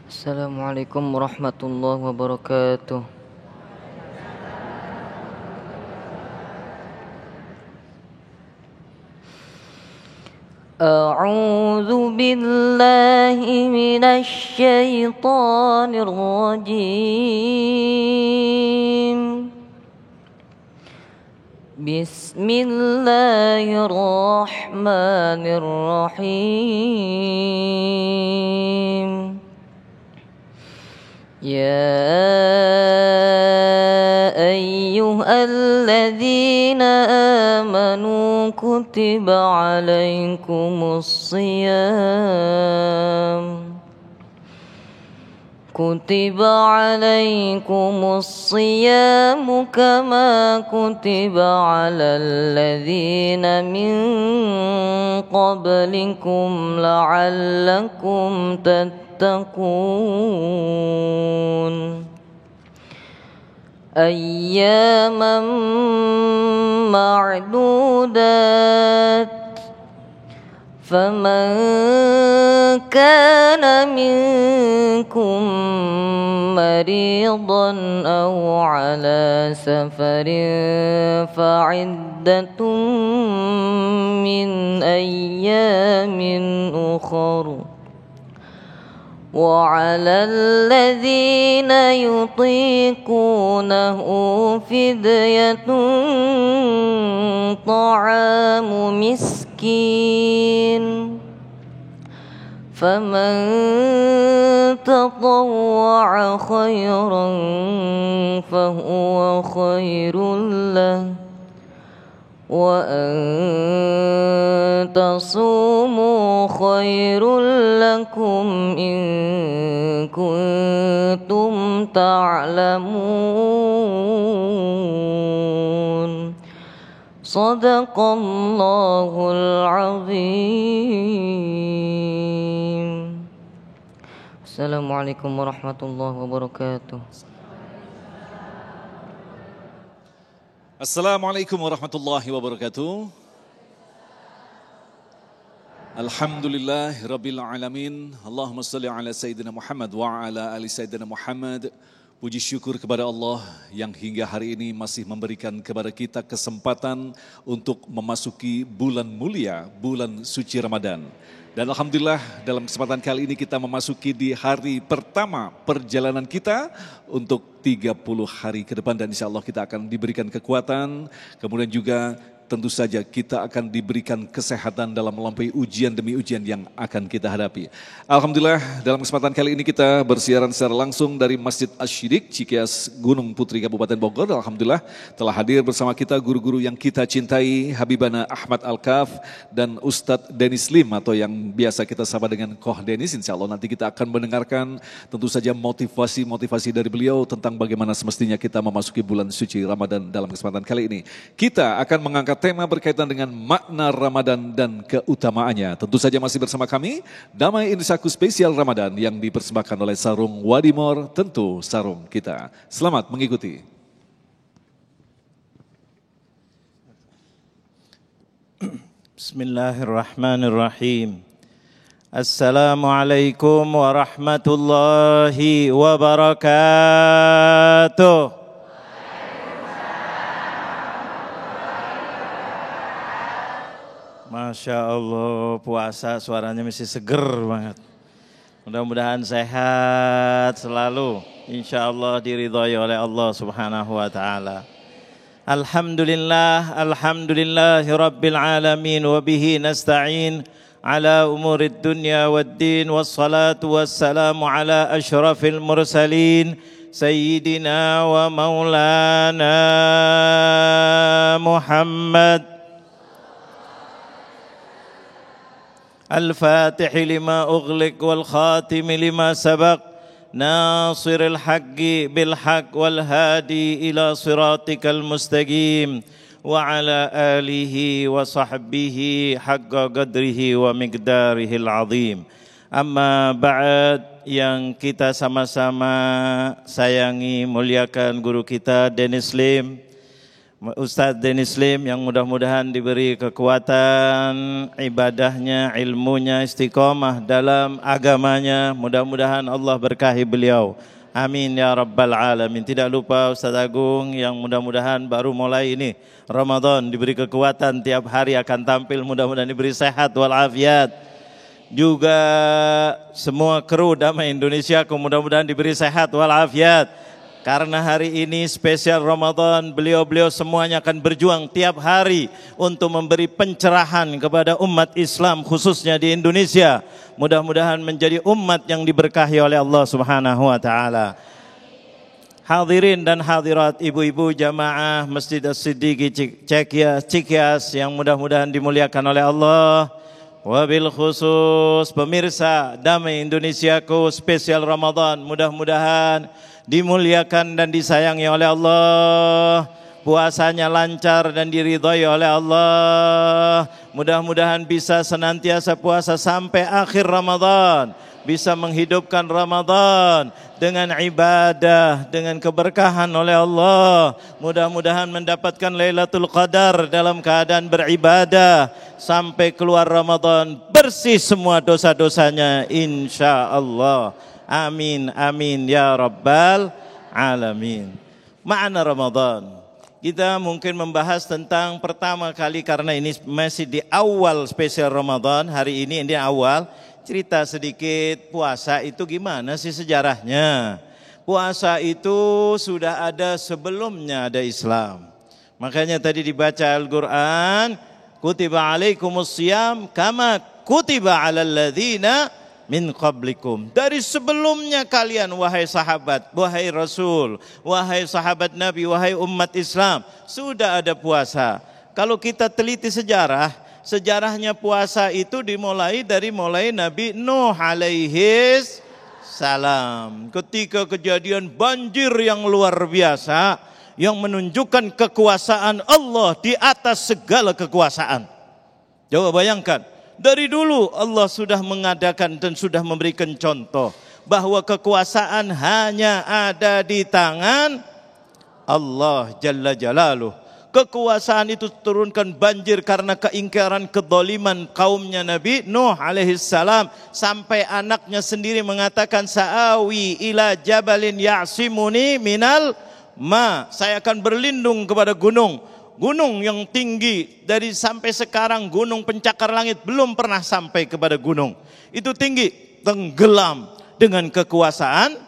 Assalamualaikum warahmatullahi wabarakatuh. A'udzu billahi minasy syaithanir rajim. Bismillahirrahmanirrahim. Ya ayyuhalladzina amanu kutiba alaikumus siyam kama kutiba alal ladzina min qablikum la'allakum tattaqun. Ayyaman ma'dudat. Faman kana minkum maridan aw ala safarin fa'iddatun min ayyamin ukhra. وعلى الذين يطيقونه فدية طعام مسكين فمن تطوع خيرا فهو خير له وأن تصوموا خير لكم إن كنتم تعلمون. صدق الله العظيم. Assalamualaikum warahmatullahi wabarakatuh. Assalamualaikum warahmatullahi wabarakatuh. Alhamdulillah rabbil alamin. Allahumma salli ala sayyidina Muhammad wa ala ali sayyidina Muhammad. Puji syukur kepada Allah yang hingga hari ini masih memberikan kepada kita kesempatan untuk memasuki bulan mulia, bulan suci Ramadan. Dan alhamdulillah dalam kesempatan kali ini kita memasuki di hari pertama perjalanan kita untuk 30 hari ke depan, dan insya Allah kita akan diberikan kekuatan, kemudian juga tentu saja kita akan diberikan kesehatan dalam melampaui ujian demi ujian yang akan kita hadapi. Alhamdulillah dalam kesempatan kali ini kita bersiaran secara langsung dari Masjid Asy-Syidik Cikias Gunung Putri Kabupaten Bogor. Alhamdulillah telah hadir bersama kita guru-guru yang kita cintai, Habibana Ahmad Al-Kaf dan Ustadz Denis Lim atau yang biasa kita sapa dengan Koh Denis. Insya Allah nanti kita akan mendengarkan tentu saja motivasi-motivasi dari beliau tentang bagaimana semestinya kita memasuki bulan suci Ramadan. Dalam kesempatan kali ini kita akan mengangkat tema berkaitan dengan makna Ramadan dan keutamaannya. Tentu saja masih bersama kami, Damai Indonesiaku Spesial Ramadan yang dipersembahkan oleh Sarung Wadimor, tentu sarung kita. Selamat mengikuti. Bismillahirrahmanirrahim. Assalamualaikum warahmatullahi wabarakatuh. Masya Allah, puasa suaranya mesti seger banget. Mudah-mudahan sehat selalu. Insya Allah diridhai oleh Allah Subhanahu wa ta'ala. Alhamdulillah, alhamdulillahi rabbil alamin, wa bihi nasta'in ala umurid dunya wad din, wassalatu wassalamu ala ashrafil mursalin, sayyidina wa maulana Muhammad. الفاتح لما أغلق والخاتم لما سبق ناصر الحق بالحق والهادي إلى صراطك المستقيم وعلى آله وصحبه حق قدره ومقداره العظيم. Amma ba'd, yang kita sama-sama sayangi, muliakan guru kita Denis Lim, Ustadz Denis Lim yang mudah-mudahan diberi kekuatan ibadahnya, ilmunya, istiqomah dalam agamanya. Mudah-mudahan Allah berkahi beliau. Amin ya rabbal alamin. Tidak lupa Ustadz Agung yang mudah-mudahan baru mulai ini Ramadan diberi kekuatan, tiap hari akan tampil, mudah-mudahan diberi sehat walafiat. Juga semua kru Damai Indonesia mudah-mudahan diberi sehat walafiat. Karena hari ini spesial Ramadan, beliau-beliau semuanya akan berjuang tiap hari untuk memberi pencerahan kepada umat Islam khususnya di Indonesia. Mudah-mudahan menjadi umat yang diberkahi oleh Allah Subhanahu wa taala. Hadirin dan hadirat, ibu-ibu jamaah Masjid As-Siddiqi Cikias yang mudah-mudahan dimuliakan oleh Allah. Wabil khusus pemirsa Damai Indonesiaku spesial Ramadan, mudah-mudahan dimuliakan dan disayangi oleh Allah, puasanya lancar dan diridhai oleh Allah. Mudah-mudahan bisa senantiasa puasa sampai akhir Ramadan, bisa menghidupkan Ramadan dengan ibadah, dengan keberkahan oleh Allah. Mudah-mudahan mendapatkan Lailatul Qadar dalam keadaan beribadah sampai keluar Ramadan bersih semua dosa-dosanya insyaallah. Amin, amin ya rabbal alamin. Makna Ramadan. Kita mungkin membahas tentang pertama kali karena ini masih di awal spesial Ramadan. Hari ini awal. Cerita sedikit puasa itu gimana sih sejarahnya. Puasa itu sudah ada sebelumnya ada Islam. Makanya tadi dibaca Al-Quran. Kutiba alaikumus siyam kama kutiba alal ladzina min qablikum. Dari sebelumnya kalian wahai sahabat, wahai Rasul, wahai sahabat Nabi, wahai umat Islam, sudah ada puasa. Kalau kita teliti sejarah, sejarahnya puasa itu dimulai dari Nabi Nuh alaihis salam. Ketika kejadian banjir yang luar biasa yang menunjukkan kekuasaan Allah di atas segala kekuasaan. Coba bayangkan. Dari dulu Allah sudah mengadakan dan sudah memberikan contoh bahwa kekuasaan hanya ada di tangan Allah Jalla Jalaluh. Kekuasaan itu turunkan banjir karena keingkaran kedzaliman kaumnya Nabi Nuh alaihissalam, sampai anaknya sendiri mengatakan sa'awi ila jabalin ya'simuni minal ma. Saya akan berlindung kepada gunung. Gunung yang tinggi dari sampai sekarang gunung pencakar langit belum pernah sampai kepada gunung. Itu tinggi, tenggelam dengan kekuasaan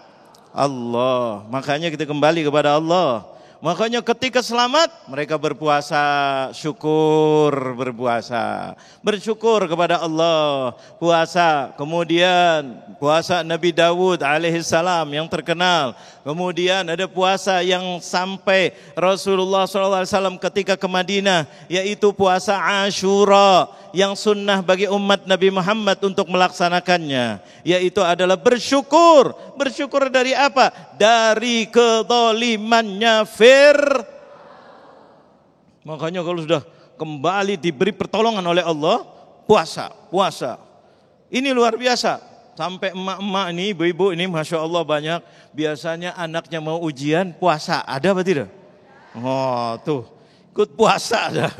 Allah. Makanya kita kembali kepada Allah. Makanya ketika selamat mereka berpuasa, syukur berpuasa, bersyukur kepada Allah, puasa. Kemudian puasa Nabi Dawud alaihissalam yang terkenal. Kemudian ada puasa yang sampai Rasulullah SAW ketika ke Madinah, yaitu puasa Ashura yang sunnah bagi umat Nabi Muhammad untuk melaksanakannya, yaitu adalah bersyukur. Bersyukur dari apa? Dari kedzalimannya Makanya kalau sudah kembali diberi pertolongan oleh Allah, puasa. Ini luar biasa. Sampai emak-emak ini, ibu-ibu ini Masya Allah banyak. Biasanya anaknya mau ujian, puasa. Ada apa tidak? Oh tuh, ikut puasa ada.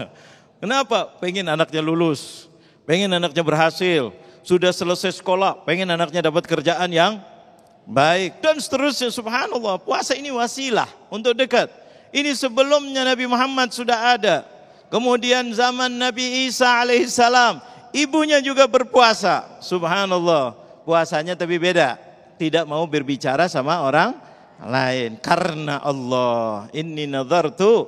Kenapa? Pengen anaknya lulus, pengen anaknya berhasil. Sudah selesai sekolah, pengen anaknya dapat kerjaan yang baik. Dan seterusnya, subhanallah. Puasa ini wasilah untuk dekat. Ini sebelumnya Nabi Muhammad sudah ada. Kemudian zaman Nabi Isa alaihissalam, ibunya juga berpuasa. Subhanallah, puasanya tapi beda. Tidak mau berbicara sama orang lain. Karena Allah, inni nadartu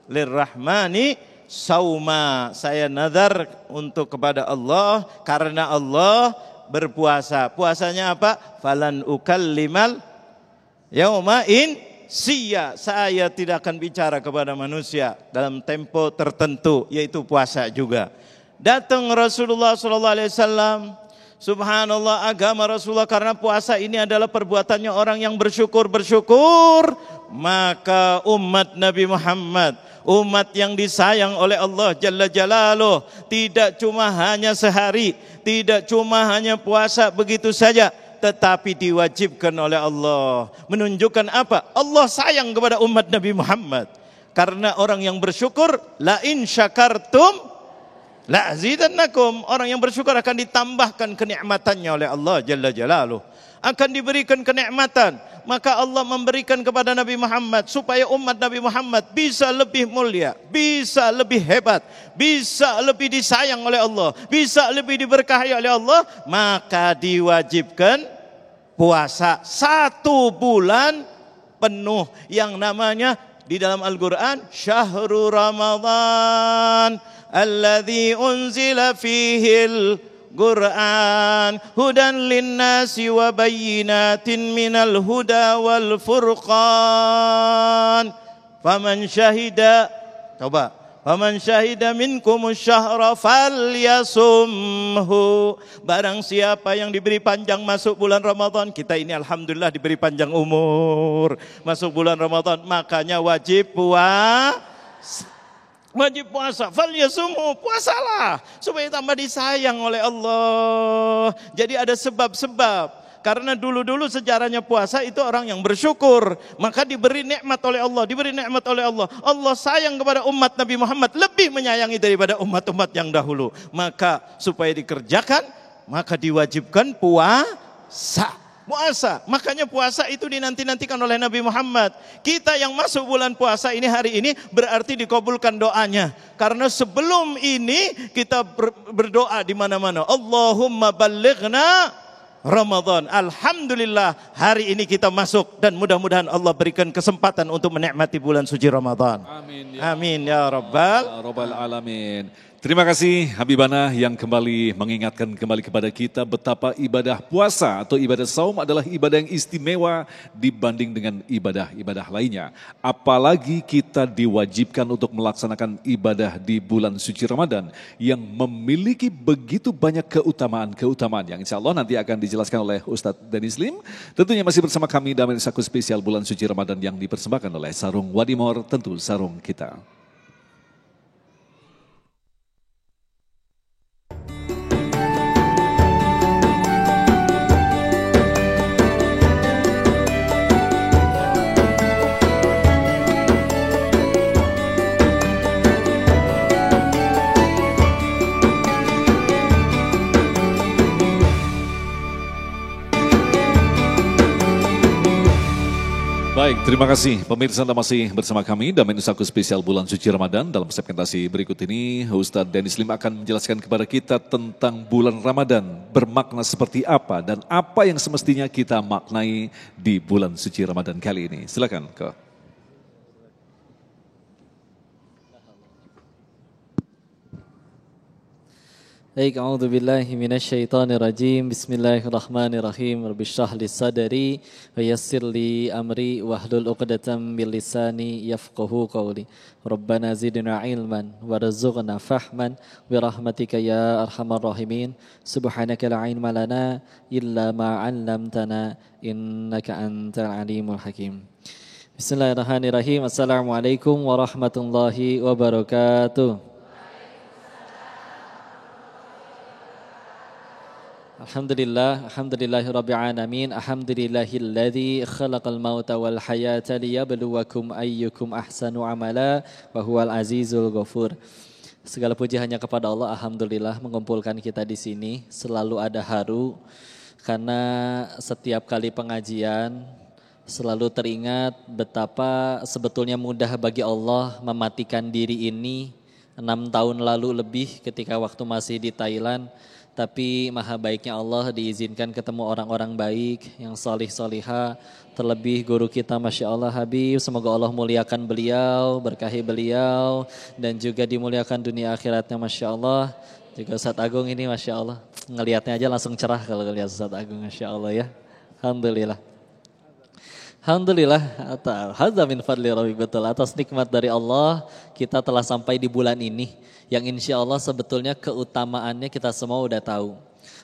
lirrahmani sauma. Saya nazar untuk kepada Allah karena Allah berpuasa. Puasanya apa? Falan ukallimal yauma insiya. Saya tidak akan bicara kepada manusia dalam tempo tertentu, yaitu puasa juga. Datang Rasulullah SAW, subhanallah, agama Rasulullah, karena puasa ini adalah perbuatannya orang yang bersyukur. Maka umat Nabi Muhammad, umat yang disayang oleh Allah Jalla Jalaluh, tidak cuma hanya sehari, tidak cuma hanya puasa begitu saja, tetapi diwajibkan oleh Allah. Menunjukkan apa? Allah sayang kepada umat Nabi Muhammad. Karena orang yang bersyukur, la in syakartum la azidannakum. Orang yang bersyukur akan ditambahkan kenikmatannya oleh Allah Jalla Jalaluh. Akan diberikan kenikmatan. Maka Allah memberikan kepada Nabi Muhammad supaya umat Nabi Muhammad bisa lebih mulia, bisa lebih hebat, bisa lebih disayang oleh Allah, bisa lebih diberkahi oleh Allah. Maka diwajibkan puasa 1 bulan penuh yang namanya di dalam Al-Quran Syahrul Ramadan alladzi unzila fihil Quran hudan linnasi wa bayyinatin minal huda wal furqan faman syahida minkumus syahra falyasumhu. Barang siapa yang diberi panjang masuk bulan Ramadan, kita ini alhamdulillah diberi panjang umur masuk bulan Ramadan, makanya wajib puasa. Falyasumhu, puasalah supaya tambah disayang oleh Allah. Jadi ada sebab-sebab. Karena dulu-dulu sejarahnya puasa itu orang yang bersyukur, maka diberi nikmat oleh Allah, Allah sayang kepada umat Nabi Muhammad lebih menyayangi daripada umat-umat yang dahulu. Maka supaya dikerjakan, maka diwajibkan puasa. Makanya puasa itu dinanti-nantikan oleh Nabi Muhammad. Kita yang masuk bulan puasa ini hari ini berarti dikabulkan doanya. Karena sebelum ini kita berdoa di mana-mana. Allahumma ballighna Ramadan. Alhamdulillah hari ini kita masuk dan mudah-mudahan Allah berikan kesempatan untuk menikmati bulan suci Ramadan. Amin ya Rabbal Alamin. Terima kasih Habibana yang kembali mengingatkan kembali kepada kita betapa ibadah puasa atau ibadah saum adalah ibadah yang istimewa dibanding dengan ibadah-ibadah lainnya. Apalagi kita diwajibkan untuk melaksanakan ibadah di bulan suci Ramadan yang memiliki begitu banyak keutamaan yang insya Allah nanti akan dijelaskan oleh Ustadz Denny Slim. Tentunya masih bersama kami dalam Saku Spesial bulan suci Ramadan yang dipersembahkan oleh Sarung Wadimor, tentu sarung kita. Baik, terima kasih pemirsa Anda masih bersama kami dalam Saku Spesial bulan suci Ramadan. Dalam segmentasi berikut ini Ustadz Denny Slim akan menjelaskan kepada kita tentang bulan Ramadan bermakna seperti apa dan apa yang semestinya kita maknai di bulan suci Ramadan kali ini. Silakan Kak. Baik, a'udzubillahi minasyaitonirrajim. Bismillahirrahmanirrahim. Rabbi shrah li sadri wa yassir li amri wahlul 'uqdatam min lisani yafqahu qawli. Rabbana zidna ilman warzuqna fahman bi rahmatika ya arhamar rahimin. Subhanaka la ilma lana illa ma 'allamtana innaka antal alimul hakim. Bismillahirrahmanirrahim. Assalamualaikum warahmatullahi wabarakatuh. Alhamdulillahirabbil alamin. Alhamdulillahilladzi khalaqal mauta wal hayata liyabluwakum ayyukum ahsanu amala wa huwal azizul ghafur. Segala puji hanya kepada Allah. Alhamdulillah mengumpulkan kita di sini selalu ada haru karena setiap kali pengajian selalu teringat betapa sebetulnya mudah bagi Allah mematikan diri ini 6 tahun lalu lebih ketika waktu masih di Thailand. Tapi maha baiknya Allah diizinkan ketemu orang-orang baik yang salih-salihah. Terlebih guru kita Masya Allah Habib. Semoga Allah muliakan beliau, berkahi beliau. Dan juga dimuliakan dunia akhiratnya Masya Allah. Juga Ustadz Agung ini Masya Allah. Ngelihatnya aja langsung cerah kalau ngelihat Ustadz Agung Masya Allah ya. Alhamdulillah. Alhamdulillah, hadza min fadli rabbi, betul, atas nikmat dari Allah kita telah sampai di bulan ini yang insya Allah sebetulnya keutamaannya kita semua udah tahu.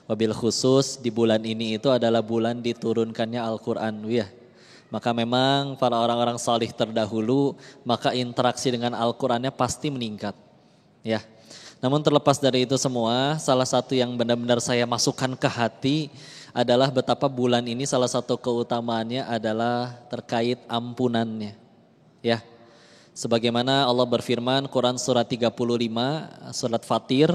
Wabil khusus di bulan ini itu adalah bulan diturunkannya Al-Quran. Ya. Maka memang para orang-orang salih terdahulu maka interaksi dengan Al-Qurannya pasti meningkat. Ya. Namun terlepas dari itu semua, salah satu yang benar-benar saya masukkan ke hati adalah betapa bulan ini salah satu keutamaannya adalah terkait ampunannya. Ya. Sebagaimana Allah berfirman Quran surat 35 surat Fatir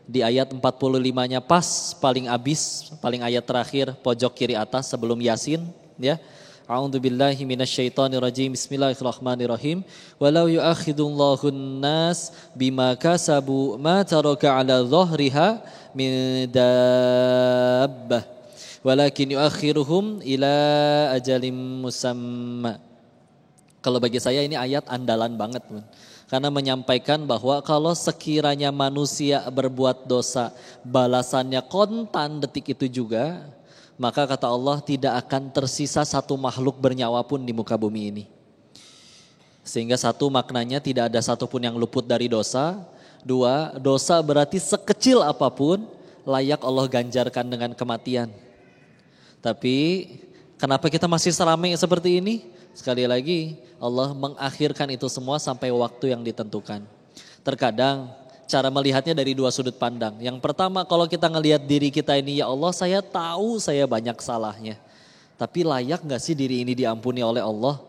di ayat 45-nya pas paling abis, paling ayat terakhir pojok kiri atas sebelum Yasin ya. A'udzubillahi minasyaitonirrajim. Bismillahirrahmanirrahim. Walau yu'akhidullahu an-nas bima kasabu ma taraka 'ala dhahriha min dabbah walakin yu'akhiruhum ila ajalim musamma. Kalau bagi saya ini ayat andalan banget, karena menyampaikan bahwa kalau sekiranya manusia berbuat dosa, balasannya kontan detik itu juga, maka kata Allah tidak akan tersisa satu makhluk bernyawa pun di muka bumi ini. Sehingga satu maknanya tidak ada satupun yang luput dari dosa. Dua, dosa berarti sekecil apapun layak Allah ganjarkan dengan kematian. Tapi kenapa kita masih seramai seperti ini? Sekali lagi Allah mengakhirkan itu semua sampai waktu yang ditentukan. Terkadang cara melihatnya dari dua sudut pandang. Yang pertama, kalau kita ngelihat diri kita ini, ya Allah saya tahu saya banyak salahnya. Tapi layak gak sih diri ini diampuni oleh Allah?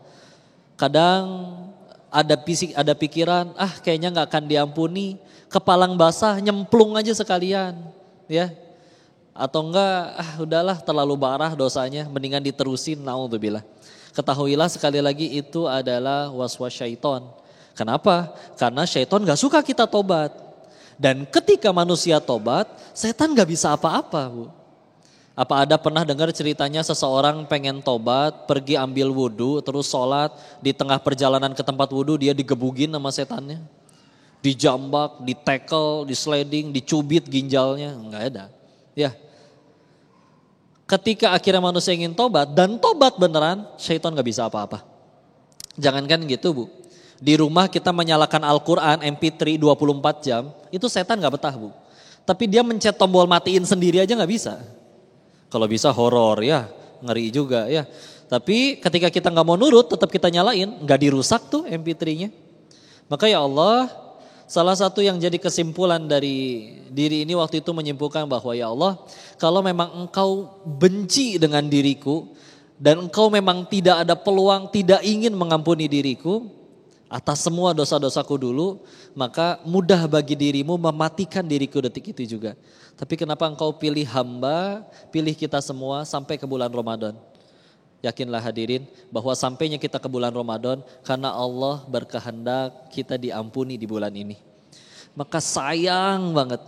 Kadang ada pikiran, kayaknya gak akan diampuni. Kepalang basah nyemplung aja sekalian. Ya. Atau enggak, udahlah terlalu parah dosanya, mendingan diterusin, naudzubillah. Ketahuilah sekali lagi itu adalah waswas syaiton. Kenapa? Karena syaiton gak suka kita tobat. Dan ketika manusia tobat, setan gak bisa apa-apa, Bu. Apa ada pernah dengar ceritanya seseorang pengen tobat, pergi ambil wudhu, terus sholat, di tengah perjalanan ke tempat wudhu dia digebugin sama setannya. Dijambak, ditekel, disliding, dicubit ginjalnya, enggak ada. Ya. Ketika akhirnya manusia ingin tobat dan tobat beneran, syaitan gak bisa apa-apa. Jangankan gitu, Bu. Di rumah kita menyalakan Al-Quran MP3 24 jam, itu setan gak betah, Bu. Tapi dia mencet tombol matiin sendiri aja gak bisa. Kalau bisa horor ya, ngeri juga ya. Tapi ketika kita gak mau nurut, tetap kita nyalain, gak dirusak tuh MP3-nya. Maka ya Allah, salah satu yang jadi kesimpulan dari diri ini waktu itu menyimpulkan bahwa ya Allah, kalau memang engkau benci dengan diriku dan engkau memang tidak ada peluang, tidak ingin mengampuni diriku atas semua dosa-dosaku dulu, maka mudah bagi dirimu mematikan diriku detik itu juga. Tapi kenapa engkau pilih hamba, pilih kita semua sampai ke bulan Ramadan? Yakinlah hadirin bahwa sampainya kita ke bulan Ramadan karena Allah berkehendak kita diampuni di bulan ini. Maka sayang banget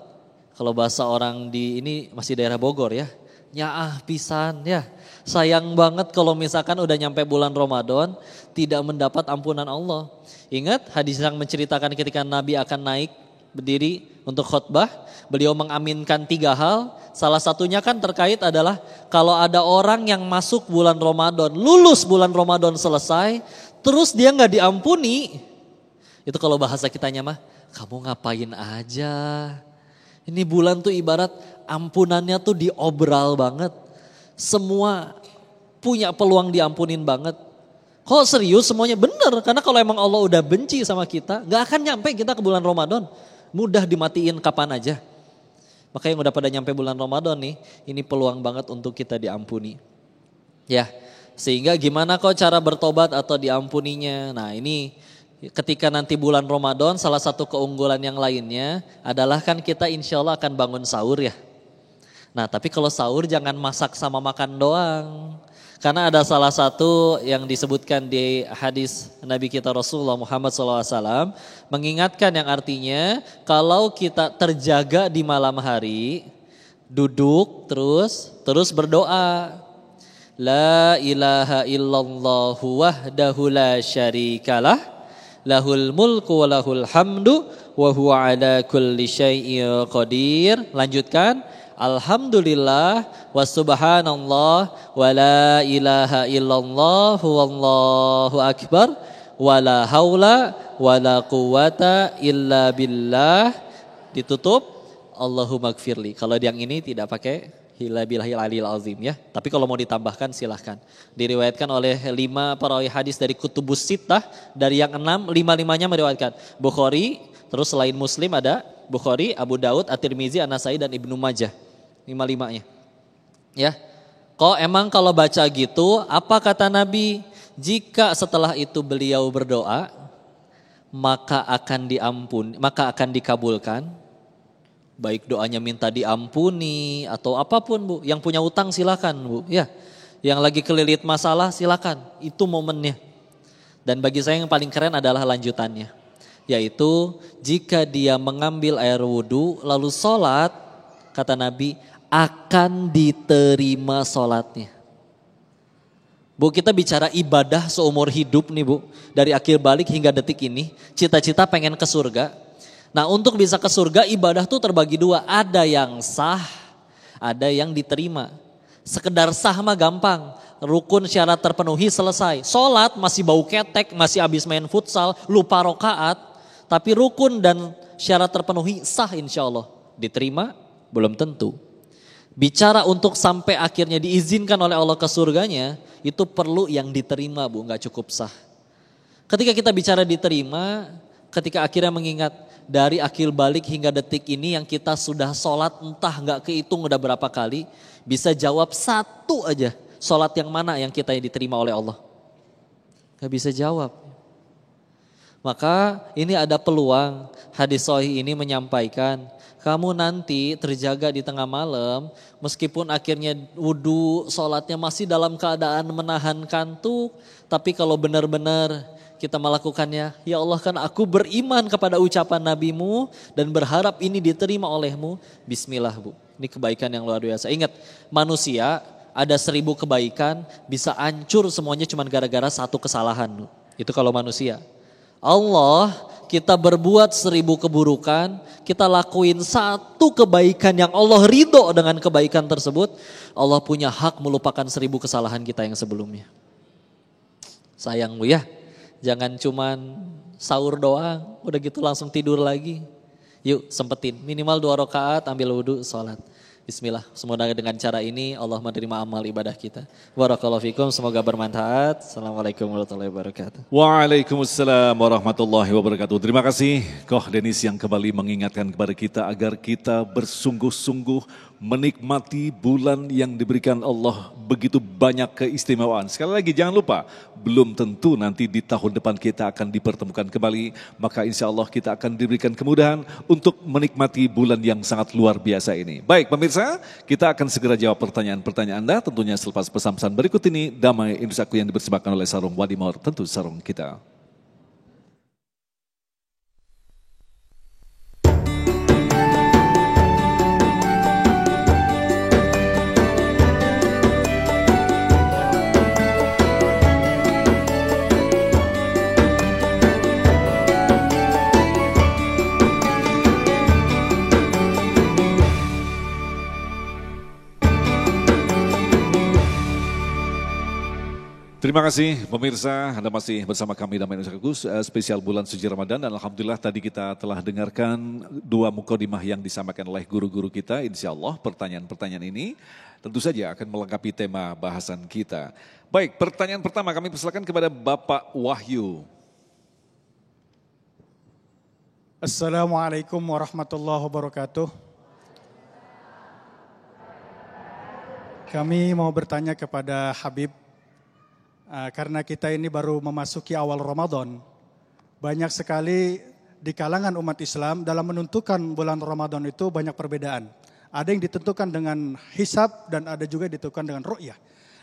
kalau bahasa orang di ini masih daerah Bogor ya. Nyaah pisan ya. Sayang banget kalau misalkan udah nyampe bulan Ramadan tidak mendapat ampunan Allah. Ingat hadis yang menceritakan ketika Nabi akan naik berdiri untuk khutbah, beliau mengaminkan 3 hal. Salah satunya kan terkait adalah kalau ada orang yang masuk bulan Ramadan, lulus bulan Ramadan selesai, terus dia gak diampuni. Itu kalau bahasa kitanya mah, kamu ngapain aja. Ini bulan tuh ibarat ampunannya tuh diobral banget. Semua punya peluang diampunin banget. Kok serius semuanya? Bener, karena kalau emang Allah udah benci sama kita, gak akan nyampe kita ke bulan Ramadan. Mudah dimatiin kapan aja. Maka yang udah pada nyampe bulan Ramadan nih, ini peluang banget untuk kita diampuni. Ya, sehingga gimana kok cara bertobat atau diampuninya? Nah ini ketika nanti bulan Ramadan salah satu keunggulan yang lainnya adalah kan kita insya Allah akan bangun sahur ya. Nah tapi kalau sahur jangan masak sama makan doang. Karena ada salah satu yang disebutkan di hadis Nabi kita Rasulullah Muhammad SAW mengingatkan yang artinya kalau kita terjaga di malam hari, duduk terus berdoa. La ilaha illallah wahdahu la syarikalah, lahul mulku wa lahul hamdu wa huwa ala kulli syai'in qadir. Lanjutkan. Alhamdulillah wa subhanallah wa la ilaha illallah wallahu akbar wa la haula wa la quwata illa billah. Ditutup Allahumma gfirli. Kalau yang ini tidak pakai illa billahil aliyil azim ya. Tapi kalau mau ditambahkan silahkan. Diriwayatkan oleh 5 perawi hadis dari Kutubus Sittah, dari yang 6, 5-5-nya meriwayatkan. Bukhari, terus selain Muslim ada Bukhari, Abu Daud, At-Tirmizi, An-Nasai dan Ibnu Majah. 5-5-nya. Ya. Kok emang kalau baca gitu, apa kata Nabi? Jika setelah itu beliau berdoa, maka akan dikabulkan. Baik doanya minta diampuni atau apapun Bu. Yang punya utang silakan Bu. Ya, yang lagi kelilit masalah silakan. Itu momennya. Dan bagi saya yang paling keren adalah lanjutannya. Yaitu jika dia mengambil air wudhu lalu sholat, kata Nabi akan diterima sholatnya. Bu, kita bicara ibadah seumur hidup nih Bu. Dari akhir balik hingga detik ini, cita-cita pengen ke surga. Nah, untuk bisa ke surga ibadah tuh terbagi dua. Ada yang sah, ada yang diterima. Sekedar sah mah gampang. Rukun syarat terpenuhi selesai. Sholat masih bau ketek, masih habis main futsal, lupa rokaat. Tapi rukun dan syarat terpenuhi sah insya Allah. Diterima? Belum tentu. Bicara untuk sampai akhirnya diizinkan oleh Allah ke surganya, itu perlu yang diterima Bu, gak cukup sah. Ketika kita bicara diterima, ketika akhirnya mengingat dari akhir balik hingga detik ini yang kita sudah sholat entah gak kehitung udah berapa kali, bisa jawab satu aja sholat yang mana yang kita diterima oleh Allah. Gak bisa jawab. Maka ini ada peluang hadis sahih ini menyampaikan kamu nanti terjaga di tengah malam meskipun akhirnya wudhu sholatnya masih dalam keadaan menahan kantuk, tapi kalau benar-benar kita melakukannya, ya Allah kan aku beriman kepada ucapan nabimu dan berharap ini diterima olehmu. Bismillah Bu, ini kebaikan yang luar biasa. Ingat, manusia ada 1000 kebaikan bisa hancur semuanya cuma gara-gara satu kesalahan. Itu kalau manusia. Allah, kita berbuat 1000 keburukan, kita lakuin satu kebaikan yang Allah ridho dengan kebaikan tersebut, Allah punya hak melupakan 1000 kesalahan kita yang sebelumnya. Sayang Bu ya. Jangan cuman sahur doang, udah gitu langsung tidur lagi. Yuk sempetin, minimal 2 rakaat ambil wudhu, sholat. Bismillah, semoga dengan cara ini Allah menerima amal ibadah kita. Barakallahu fikum, semoga bermanfaat. Assalamualaikum warahmatullahi wabarakatuh. Waalaikumsalam warahmatullahi wabarakatuh. Terima kasih Koh Denis yang kembali mengingatkan kepada kita agar kita bersungguh-sungguh menikmati bulan yang diberikan Allah begitu banyak keistimewaan. Sekali lagi jangan lupa, belum tentu nanti di tahun depan kita akan dipertemukan kembali. Maka insya Allah kita akan diberikan kemudahan untuk menikmati bulan yang sangat luar biasa ini. Baik pemirsa, kita akan segera jawab pertanyaan-pertanyaan Anda tentunya selepas pesan-pesan berikut ini. Damai Indonesiaku yang dipersembahkan oleh Sarung Wadimor, tentu sarung kita. Terima kasih pemirsa, Anda masih bersama kami Damai Indonesiaku spesial bulan suci Ramadan dan Alhamdulillah tadi kita telah dengarkan 2 mukadimah yang disampaikan oleh guru-guru kita. Insya Allah pertanyaan-pertanyaan ini tentu saja akan melengkapi tema bahasan kita. Baik, pertanyaan pertama kami persilakan kepada Bapak Wahyu. Assalamualaikum warahmatullahi wabarakatuh. Kami mau bertanya kepada Habib. Karena kita ini baru memasuki awal Ramadan, banyak sekali di kalangan umat Islam dalam menentukan bulan Ramadan itu banyak perbedaan. Ada yang ditentukan dengan hisab dan ada juga ditentukan dengan ru'yah.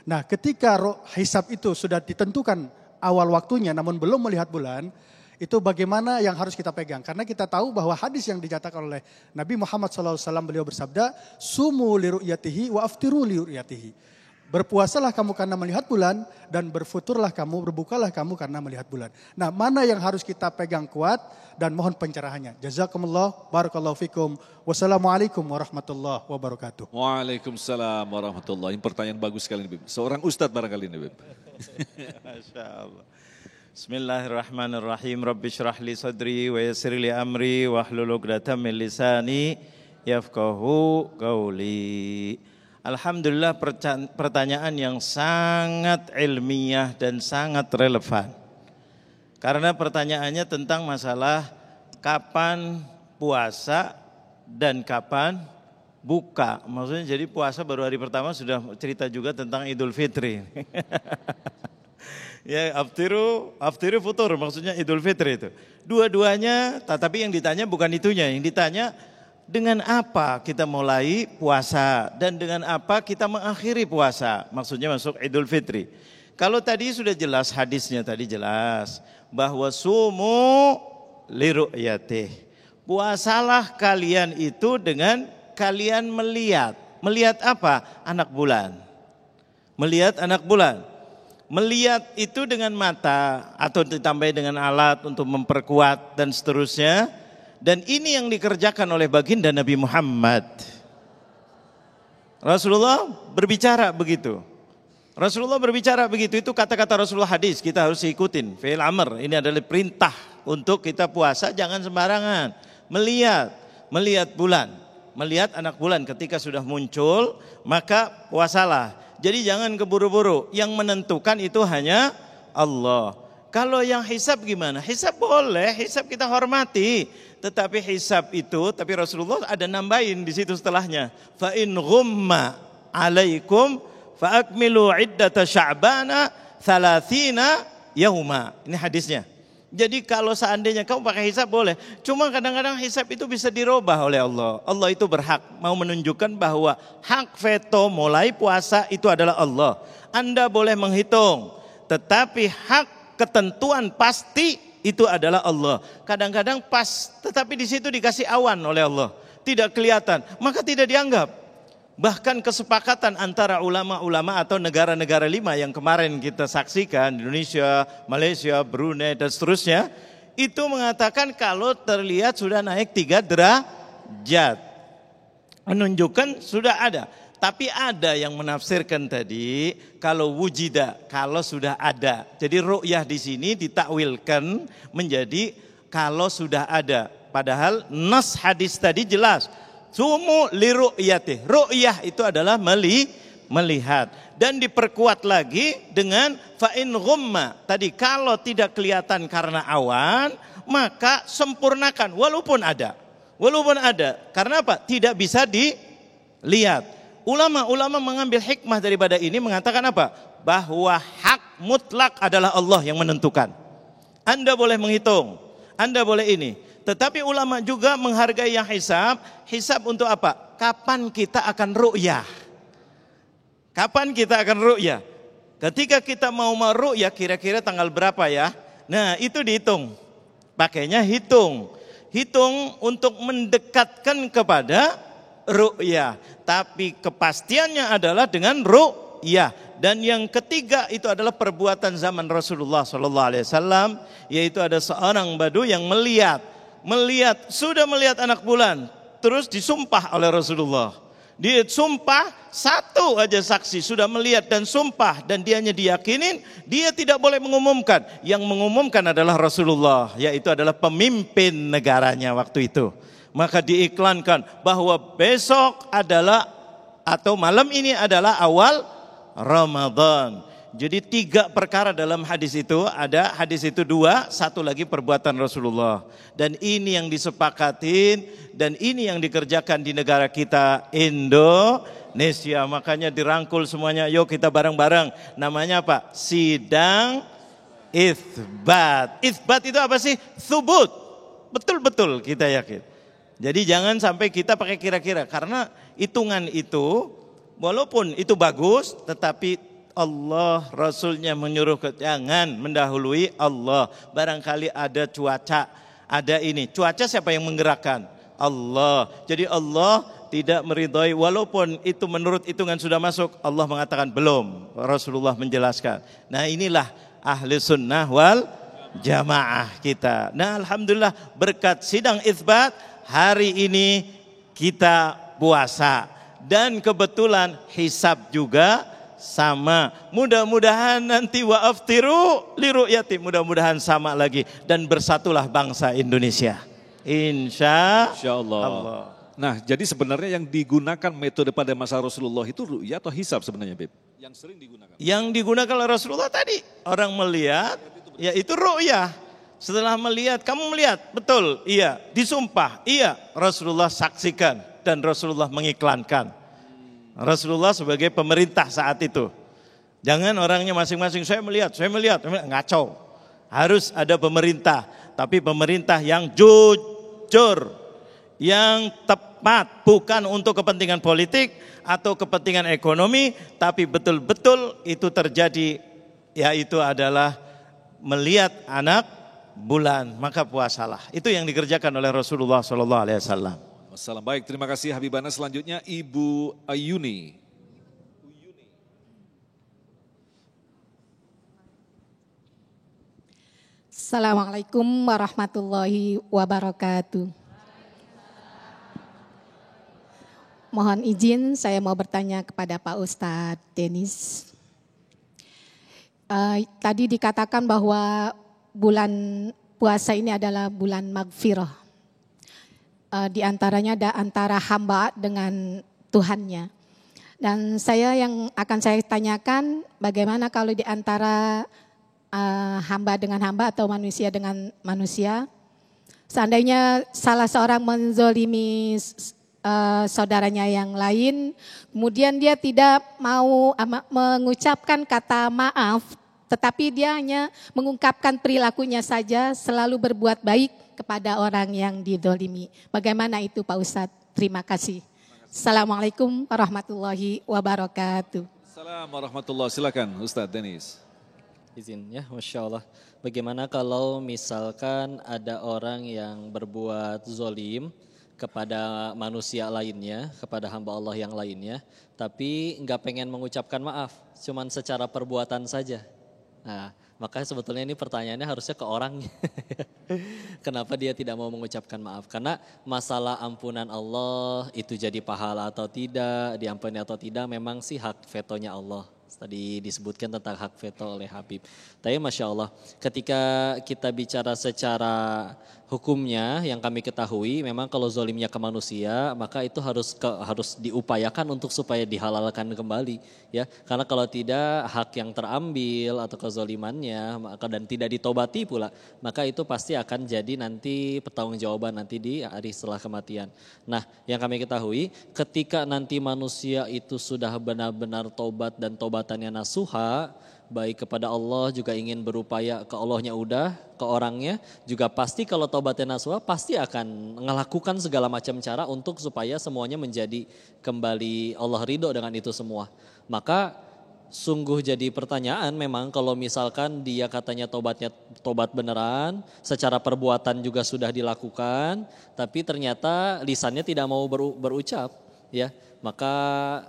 Nah ketika hisab itu sudah ditentukan awal waktunya namun belum melihat bulan, itu bagaimana yang harus kita pegang. Karena kita tahu bahwa hadis yang dinyatakan oleh Nabi Muhammad SAW beliau bersabda, Sumu li ru'yatihi wa aftiru li ru'yatihi. Berpuasalah kamu karena melihat bulan dan berfuturlah kamu, berbukalah kamu karena melihat bulan. Nah, mana yang harus kita pegang kuat dan mohon pencerahannya. Jazakumullah, barakallahu fikum. Wassalamualaikum warahmatullahi wabarakatuh. Waalaikumsalam warahmatullahi. Ini pertanyaan bagus sekali nih, Bib. Seorang ustadz barangkali ini, Bib. Masya Allah. Bismillahirrahmanirrahim. Rabbi syrah li sadri wa yassir li amri wa hlul 'uqdatam min lisani yafqahu qawli. Alhamdulillah pertanyaan yang sangat ilmiah dan sangat relevan. Karena pertanyaannya tentang masalah kapan puasa dan kapan buka. Maksudnya jadi puasa baru hari pertama sudah cerita juga tentang Idul Fitri. Ya, aftiru futur maksudnya Idul Fitri itu. Dua-duanya, tetapi yang ditanya bukan itunya, yang ditanya dengan apa kita mulai puasa dan dengan apa kita mengakhiri puasa. Maksudnya masuk Idul Fitri. Kalau tadi sudah jelas hadisnya tadi jelas bahwa sumu liru'yatih. Puasalah kalian itu dengan kalian melihat. Melihat apa? Anak bulan. Melihat anak bulan. Melihat itu dengan mata atau ditambah dengan alat untuk memperkuat dan seterusnya. Dan ini yang dikerjakan oleh baginda Nabi Muhammad. Rasulullah berbicara begitu. Rasulullah berbicara begitu, itu kata-kata Rasulullah hadis, kita harus ikutin. Fi'il amr, ini adalah perintah untuk kita puasa, jangan sembarangan. Melihat bulan, melihat anak bulan ketika sudah muncul, maka puasalah. Jadi jangan keburu-buru, yang menentukan itu hanya Allah. Kalau yang hisab gimana? Hisab boleh, hisab kita hormati. Tetapi hisab itu, tapi Rasulullah ada nambahin di situ setelahnya. Fa in ghumma alaikum fa akmilu iddata sya'bana 30 yauma. Ini hadisnya. Jadi kalau seandainya kamu pakai hisab boleh. Cuma kadang-kadang hisab itu bisa dirubah oleh Allah. Allah itu berhak mau menunjukkan bahwa hak veto mulai puasa itu adalah Allah. Anda boleh menghitung, tetapi hak ketentuan pasti itu adalah Allah. Kadang-kadang pas, tetapi di situ dikasih awan oleh Allah. Tidak kelihatan, maka tidak dianggap. Bahkan kesepakatan antara ulama-ulama atau negara-negara 5 yang kemarin kita saksikan, Indonesia, Malaysia, Brunei dan seterusnya, itu mengatakan kalau terlihat sudah naik 3 derajat. Menunjukkan sudah ada. Tapi ada yang menafsirkan tadi kalau wujida, kalau sudah ada. Jadi ru'yah di sini ditakwilkan menjadi kalau sudah ada. Padahal nas hadis tadi jelas. Sumu li ru'yatih. Ru'yah itu adalah melihat. Dan diperkuat lagi dengan fa'in ghumma. Tadi kalau tidak kelihatan karena awan, maka sempurnakan walaupun ada. Walaupun ada. Karena apa? Tidak bisa dilihat. Ulama-ulama mengambil hikmah daripada ini mengatakan apa? Bahwa hak mutlak adalah Allah yang menentukan. Anda boleh menghitung. Anda boleh ini. Tetapi ulama juga menghargai yang hisab. Hisab untuk apa? Kapan kita akan ru'yah? Kapan kita akan ru'yah? Ketika kita mau ru'yah kira-kira tanggal berapa ya? Nah itu dihitung. Pakainya hitung. Hitung untuk mendekatkan kepada ru'yah. Tapi kepastiannya adalah dengan ru'yah. Dan yang ketiga itu adalah perbuatan zaman Rasulullah SAW. Yaitu ada seorang badu yang sudah melihat anak bulan, terus disumpah oleh Rasulullah. Dia sumpah, satu aja saksi sudah melihat dan sumpah, dan dia hanya diyakinin, dia tidak boleh mengumumkan. Yang mengumumkan adalah Rasulullah, yaitu adalah pemimpin negaranya waktu itu. Maka diiklankan bahwa besok adalah atau malam ini adalah awal Ramadan. Jadi 3 perkara dalam hadis itu, ada hadis itu 2, satu lagi perbuatan Rasulullah. Dan ini yang disepakatin dan ini yang dikerjakan di negara kita Indonesia. Makanya dirangkul semuanya, yuk kita bareng-bareng. Namanya apa? Sidang Itsbat. Itsbat itu apa sih? Thubut. Betul-betul kita yakin. Jadi jangan sampai kita pakai kira-kira. Karena hitungan itu walaupun itu bagus, tetapi Allah, Rasulnya menyuruh jangan mendahului Allah. Barangkali ada cuaca, ada ini. Cuaca siapa yang menggerakkan? Allah. Jadi Allah tidak meridhoi walaupun itu menurut hitungan sudah masuk. Allah mengatakan belum. Rasulullah menjelaskan. Nah inilah ahli sunnah wal jamaah kita. Nah alhamdulillah berkat sidang itsbat hari ini kita puasa. Dan kebetulan hisab juga sama. Mudah-mudahan nanti wa aftiru li ru'yati, mudah-mudahan sama lagi dan bersatulah bangsa Indonesia. Insya Allah. Nah, jadi sebenarnya yang digunakan metode pada masa Rasulullah itu ru'yah atau hisab sebenarnya, Beb? Yang sering digunakan. Yang digunakan oleh Rasulullah tadi, orang melihat, ya itu ru'yah. Setelah melihat, kamu melihat, betul, iya, disumpah, iya, Rasulullah saksikan dan Rasulullah mengiklankan. Rasulullah sebagai pemerintah saat itu. Jangan orangnya masing-masing saya melihat, ngaco. Harus ada pemerintah, tapi pemerintah yang jujur, yang tepat, bukan untuk kepentingan politik atau kepentingan ekonomi, tapi betul-betul itu terjadi, yaitu adalah melihat anak bulan, maka puasalah. Itu yang dikerjakan oleh Rasulullah SAW. Wassalam. Baik, terima kasih Habibana. Selanjutnya Ibu Ayuni. Assalamualaikum warahmatullahi wabarakatuh. Mohon izin saya mau bertanya kepada Pak Ustadz Denis. Tadi dikatakan bahwa bulan puasa ini adalah bulan magfirah. Di antaranya ada antara hamba dengan Tuhannya. Dan yang akan saya tanyakan, bagaimana kalau di antara hamba dengan hamba atau manusia dengan manusia, seandainya salah seorang menzolimi saudaranya yang lain, kemudian dia tidak mau mengucapkan kata maaf, tetapi dia hanya mengungkapkan perilakunya saja, selalu berbuat baik kepada orang yang dizolimi. Bagaimana itu Pak Ustadz? Terima kasih. Assalamualaikum warahmatullahi wabarakatuh. Assalamualaikum warahmatullahi wabarakatuh. Silakan Ustadz Denis. Izin ya, Masya Allah. Bagaimana kalau misalkan ada orang yang berbuat zolim kepada manusia lainnya, kepada hamba Allah yang lainnya, tapi nggak pengen mengucapkan maaf, cuman secara perbuatan saja. Nah, maka sebetulnya ini pertanyaannya harusnya ke orangnya. Kenapa dia tidak mau mengucapkan maaf? Karena masalah ampunan Allah itu jadi pahala atau tidak, diampuni atau tidak, memang sih hak vetonya Allah. Tadi disebutkan tentang hak veto oleh Habib. Tapi Masya Allah, ketika kita bicara secara hukumnya yang kami ketahui, memang kalau zolimnya ke manusia, maka itu harus diupayakan untuk supaya dihalalkan kembali. Ya, karena kalau tidak, hak yang terambil atau kezolimannya dan tidak ditobati pula, maka itu pasti akan jadi nanti pertanggungjawaban nanti di hari setelah kematian. Nah, yang kami ketahui, ketika nanti manusia itu sudah benar-benar tobat dan tobatannya nasuha, baik kepada Allah juga ingin berupaya ke Allahnya udah, ke orangnya juga pasti kalau tobatnya nasuha pasti akan melakukan segala macam cara untuk supaya semuanya menjadi kembali Allah ridho dengan itu semua. Maka sungguh jadi pertanyaan memang kalau misalkan dia katanya tobat beneran, secara perbuatan juga sudah dilakukan, tapi ternyata lisannya tidak mau berucap, ya, maka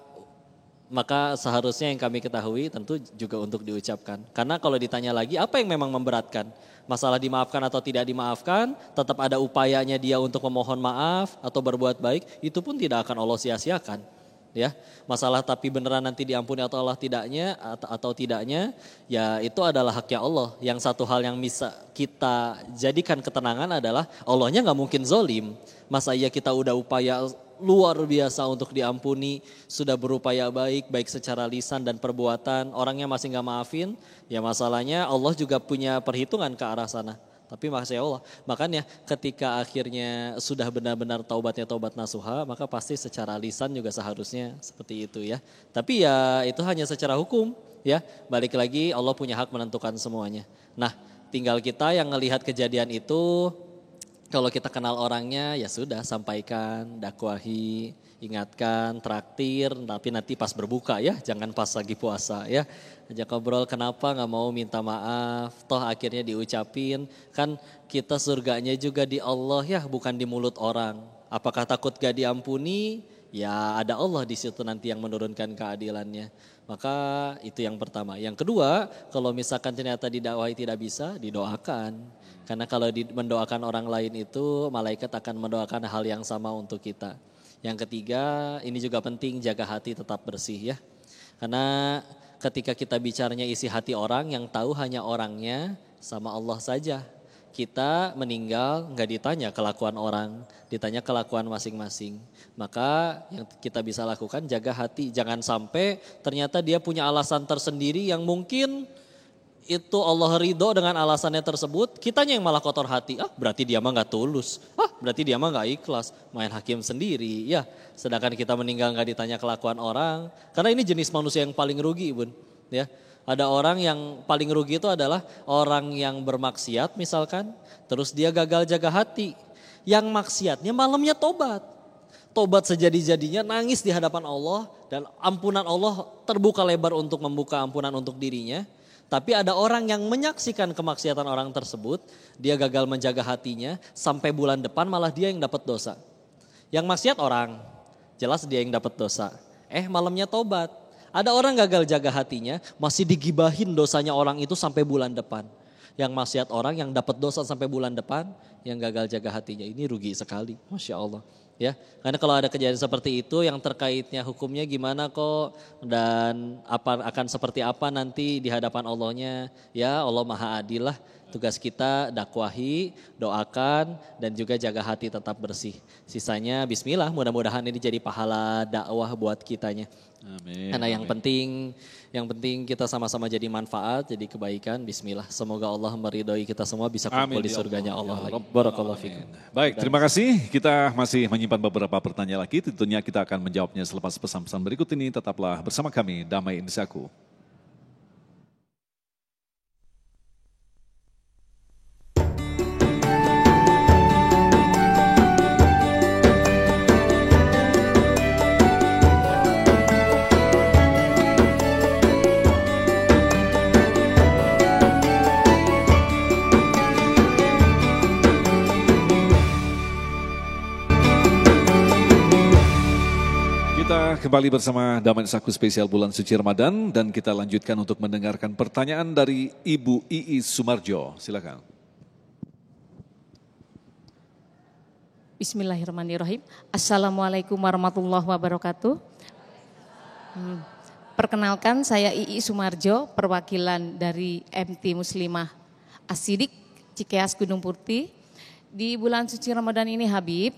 seharusnya yang kami ketahui tentu juga untuk diucapkan. Karena kalau ditanya lagi apa yang memang memberatkan? Masalah dimaafkan atau tidak dimaafkan, tetap ada upayanya dia untuk memohon maaf atau berbuat baik, itu pun tidak akan Allah sia-siakan. Ya, masalah tapi beneran nanti diampuni atau Allah atau tidaknya, ya itu adalah haknya Allah. Yang satu hal yang bisa kita jadikan ketenangan adalah Allahnya nggak mungkin zolim. Masa iya kita udah upaya luar biasa untuk diampuni, sudah berupaya baik secara lisan dan perbuatan, orangnya masih nggak maafin, ya masalahnya Allah juga punya perhitungan ke arah sana. Tapi makasih Allah, makanya ketika akhirnya sudah benar-benar taubatnya taubat nasuha, maka pasti secara lisan juga seharusnya seperti itu ya. Tapi ya itu hanya secara hukum ya, balik lagi Allah punya hak menentukan semuanya. Nah, tinggal kita yang ngelihat kejadian itu, kalau kita kenal orangnya ya sudah sampaikan, dakwahi, ingatkan, traktir, tapi nanti pas berbuka ya, jangan pas lagi puasa ya. Ajak ngobrol kenapa gak mau minta maaf, toh akhirnya diucapin, kan kita surganya juga di Allah ya, bukan di mulut orang. Apakah takut gak diampuni? Ya ada Allah di situ nanti yang menurunkan keadilannya. Maka itu yang pertama. Yang kedua, kalau misalkan ternyata didakwahi tidak bisa, didoakan. Karena kalau mendoakan orang lain itu, malaikat akan mendoakan hal yang sama untuk kita. Yang ketiga, ini juga penting, jaga hati tetap bersih ya. Karena ketika kita bicaranya isi hati orang, yang tahu hanya orangnya sama Allah saja. Kita meninggal nggak ditanya kelakuan orang, ditanya kelakuan masing-masing. Maka yang kita bisa lakukan jaga hati, jangan sampai ternyata dia punya alasan tersendiri yang mungkin itu Allah ridho dengan alasannya tersebut, kitanya yang malah kotor hati. Berarti dia mah nggak tulus, berarti dia mah nggak ikhlas, main hakim sendiri. Ya, sedangkan kita meninggal nggak ditanya kelakuan orang, karena ini jenis manusia yang paling rugi, Bun. Ya, Ada orang yang paling rugi itu adalah orang yang bermaksiat misalkan, terus dia gagal jaga hati. Yang maksiatnya malamnya tobat. Tobat sejadi-jadinya, nangis di hadapan Allah dan ampunan Allah terbuka lebar untuk membuka ampunan untuk dirinya. Tapi ada orang yang menyaksikan kemaksiatan orang tersebut, dia gagal menjaga hatinya, sampai bulan depan malah dia yang dapat dosa. Yang maksiat orang, jelas dia yang dapat dosa. Malamnya tobat. Ada orang gagal jaga hatinya, masih digibahin dosanya orang itu sampai bulan depan. Yang maksiat orang yang dapat dosa sampai bulan depan, yang gagal jaga hatinya, ini rugi sekali. Masya Allah. Ya, karena kalau ada kejadian seperti itu yang terkaitnya hukumnya gimana kok dan akan seperti apa nanti di hadapan Allahnya, ya Allah Maha Adil lah. Tugas kita dakwahi, doakan dan juga jaga hati tetap bersih. Sisanya bismillah, mudah-mudahan ini jadi pahala dakwah buat kitanya. Amin. Karena yang penting kita sama-sama jadi manfaat, jadi kebaikan. Bismillah. Semoga Allah meridhoi kita semua bisa kumpul di surganya Allah lagi. Barakallahu fikum. Baik, terima kasih. Kita masih menyimpan beberapa pertanyaan lagi. Tentunya kita akan menjawabnya selepas pesan-pesan berikut ini. Tetaplah bersama kami, Damai Indosiaku. Kembali bersama Damai Indosiaku spesial bulan suci Ramadan dan kita lanjutkan untuk mendengarkan pertanyaan dari Ibu Ii Sumarjo. Silakan. Bismillahirrahmanirrahim. Assalamualaikum warahmatullahi wabarakatuh. Perkenalkan saya Ii Sumarjo, perwakilan dari MT Muslimah As-Siddiq Cikeas Gunung Putih. Di bulan suci Ramadan ini Habib,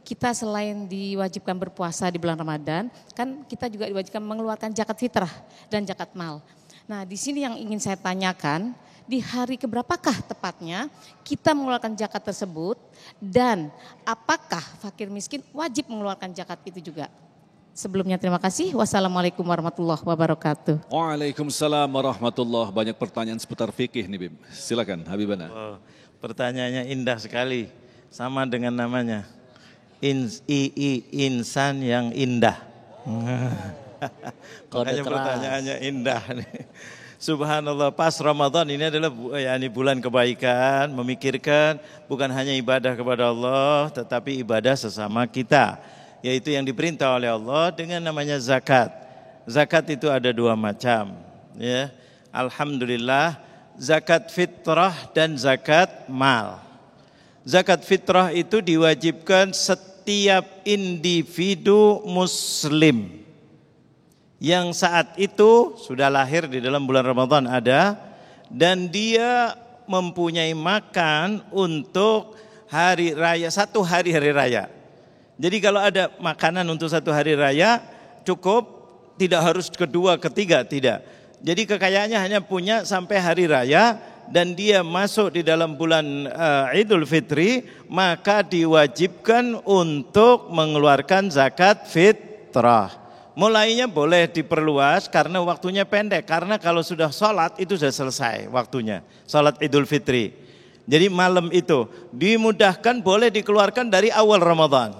kita selain diwajibkan berpuasa di bulan Ramadan, kan kita juga diwajibkan mengeluarkan zakat fitrah dan zakat mal. Nah, di sini yang ingin saya tanyakan, di hari keberapakah tepatnya kita mengeluarkan zakat tersebut dan apakah fakir miskin wajib mengeluarkan zakat itu juga? Sebelumnya terima kasih. Wassalamualaikum warahmatullahi wabarakatuh. Waalaikumsalam warahmatullahi. Banyak pertanyaan seputar fikih nih, Bim. Silakan, Habibana. Pertanyaannya indah sekali, sama dengan namanya. Insan yang indah. Makanya pertanyaannya indah. Subhanallah, pas Ramadan ini adalah bulan kebaikan, memikirkan bukan hanya ibadah kepada Allah, tetapi ibadah sesama kita, yaitu yang diperintah oleh Allah dengan namanya zakat. Zakat itu ada dua macam, ya. Alhamdulillah, zakat fitrah dan zakat mal. Zakat fitrah itu diwajibkan setiap individu muslim yang saat itu sudah lahir di dalam bulan Ramadan ada, dan dia mempunyai makan untuk hari raya, satu hari raya. Jadi kalau ada makanan untuk satu hari raya cukup, tidak harus kedua, ketiga, tidak. Jadi kekayaannya hanya punya sampai hari raya, dan dia masuk di dalam bulan Idul Fitri, maka diwajibkan untuk mengeluarkan zakat fitrah. Mulainya boleh diperluas karena waktunya pendek, karena kalau sudah sholat itu sudah selesai waktunya, sholat Idul Fitri. Jadi malam itu dimudahkan, boleh dikeluarkan dari awal Ramadan,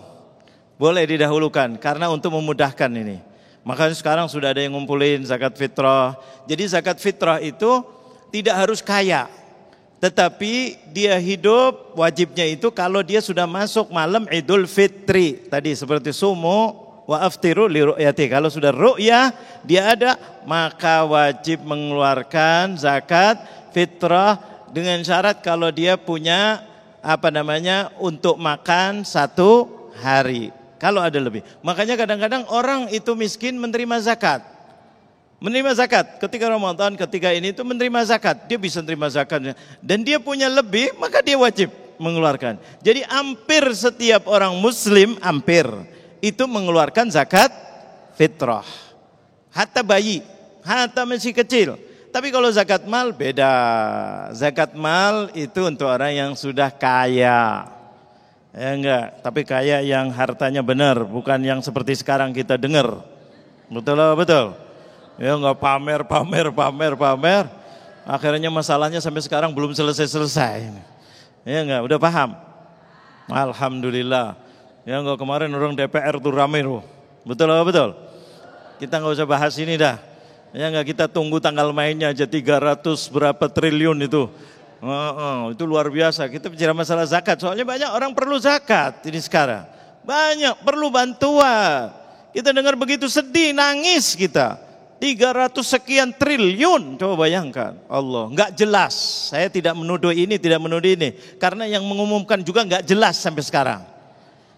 boleh didahulukan karena untuk memudahkan ini. Makanya sekarang sudah ada yang ngumpulin zakat fitrah. Jadi zakat fitrah itu tidak harus kaya, tetapi dia hidup wajibnya itu kalau dia sudah masuk malam Idul Fitri. Tadi seperti sumu wa aftiru li ru'yati. Kalau sudah ru'yah dia ada, maka wajib mengeluarkan zakat fitrah dengan syarat kalau dia punya untuk makan satu hari. Kalau ada lebih. Makanya kadang-kadang orang itu miskin menerima zakat. Menerima zakat ketika Ramadan, ketika ini itu menerima zakat, dia bisa menerima zakatnya dan dia punya lebih, maka dia wajib mengeluarkan. Jadi hampir setiap orang muslim itu mengeluarkan zakat fitrah. Hatta bayi, hatta masih kecil. Tapi kalau zakat mal beda. Zakat mal itu untuk orang yang sudah kaya. Ya enggak, tapi kaya yang hartanya benar, bukan yang seperti sekarang kita dengar. Betul. Ya nggak pamer. Akhirnya masalahnya sampai sekarang belum selesai. Ya nggak, udah paham? Alhamdulillah. Ya nggak, kemarin orang DPR tuh rame tuh. Betul apa betul? Kita nggak usah bahas ini dah. Ya nggak, kita tunggu tanggal mainnya aja 300 berapa triliun itu. Itu luar biasa. Kita bicara masalah zakat. Soalnya banyak orang perlu zakat ini sekarang. Banyak perlu bantuan. Kita dengar begitu sedih, nangis kita. 300 sekian triliun, coba bayangkan. Allah, enggak jelas. Saya tidak menuduh ini, tidak menuduh ini. Karena yang mengumumkan juga enggak jelas sampai sekarang.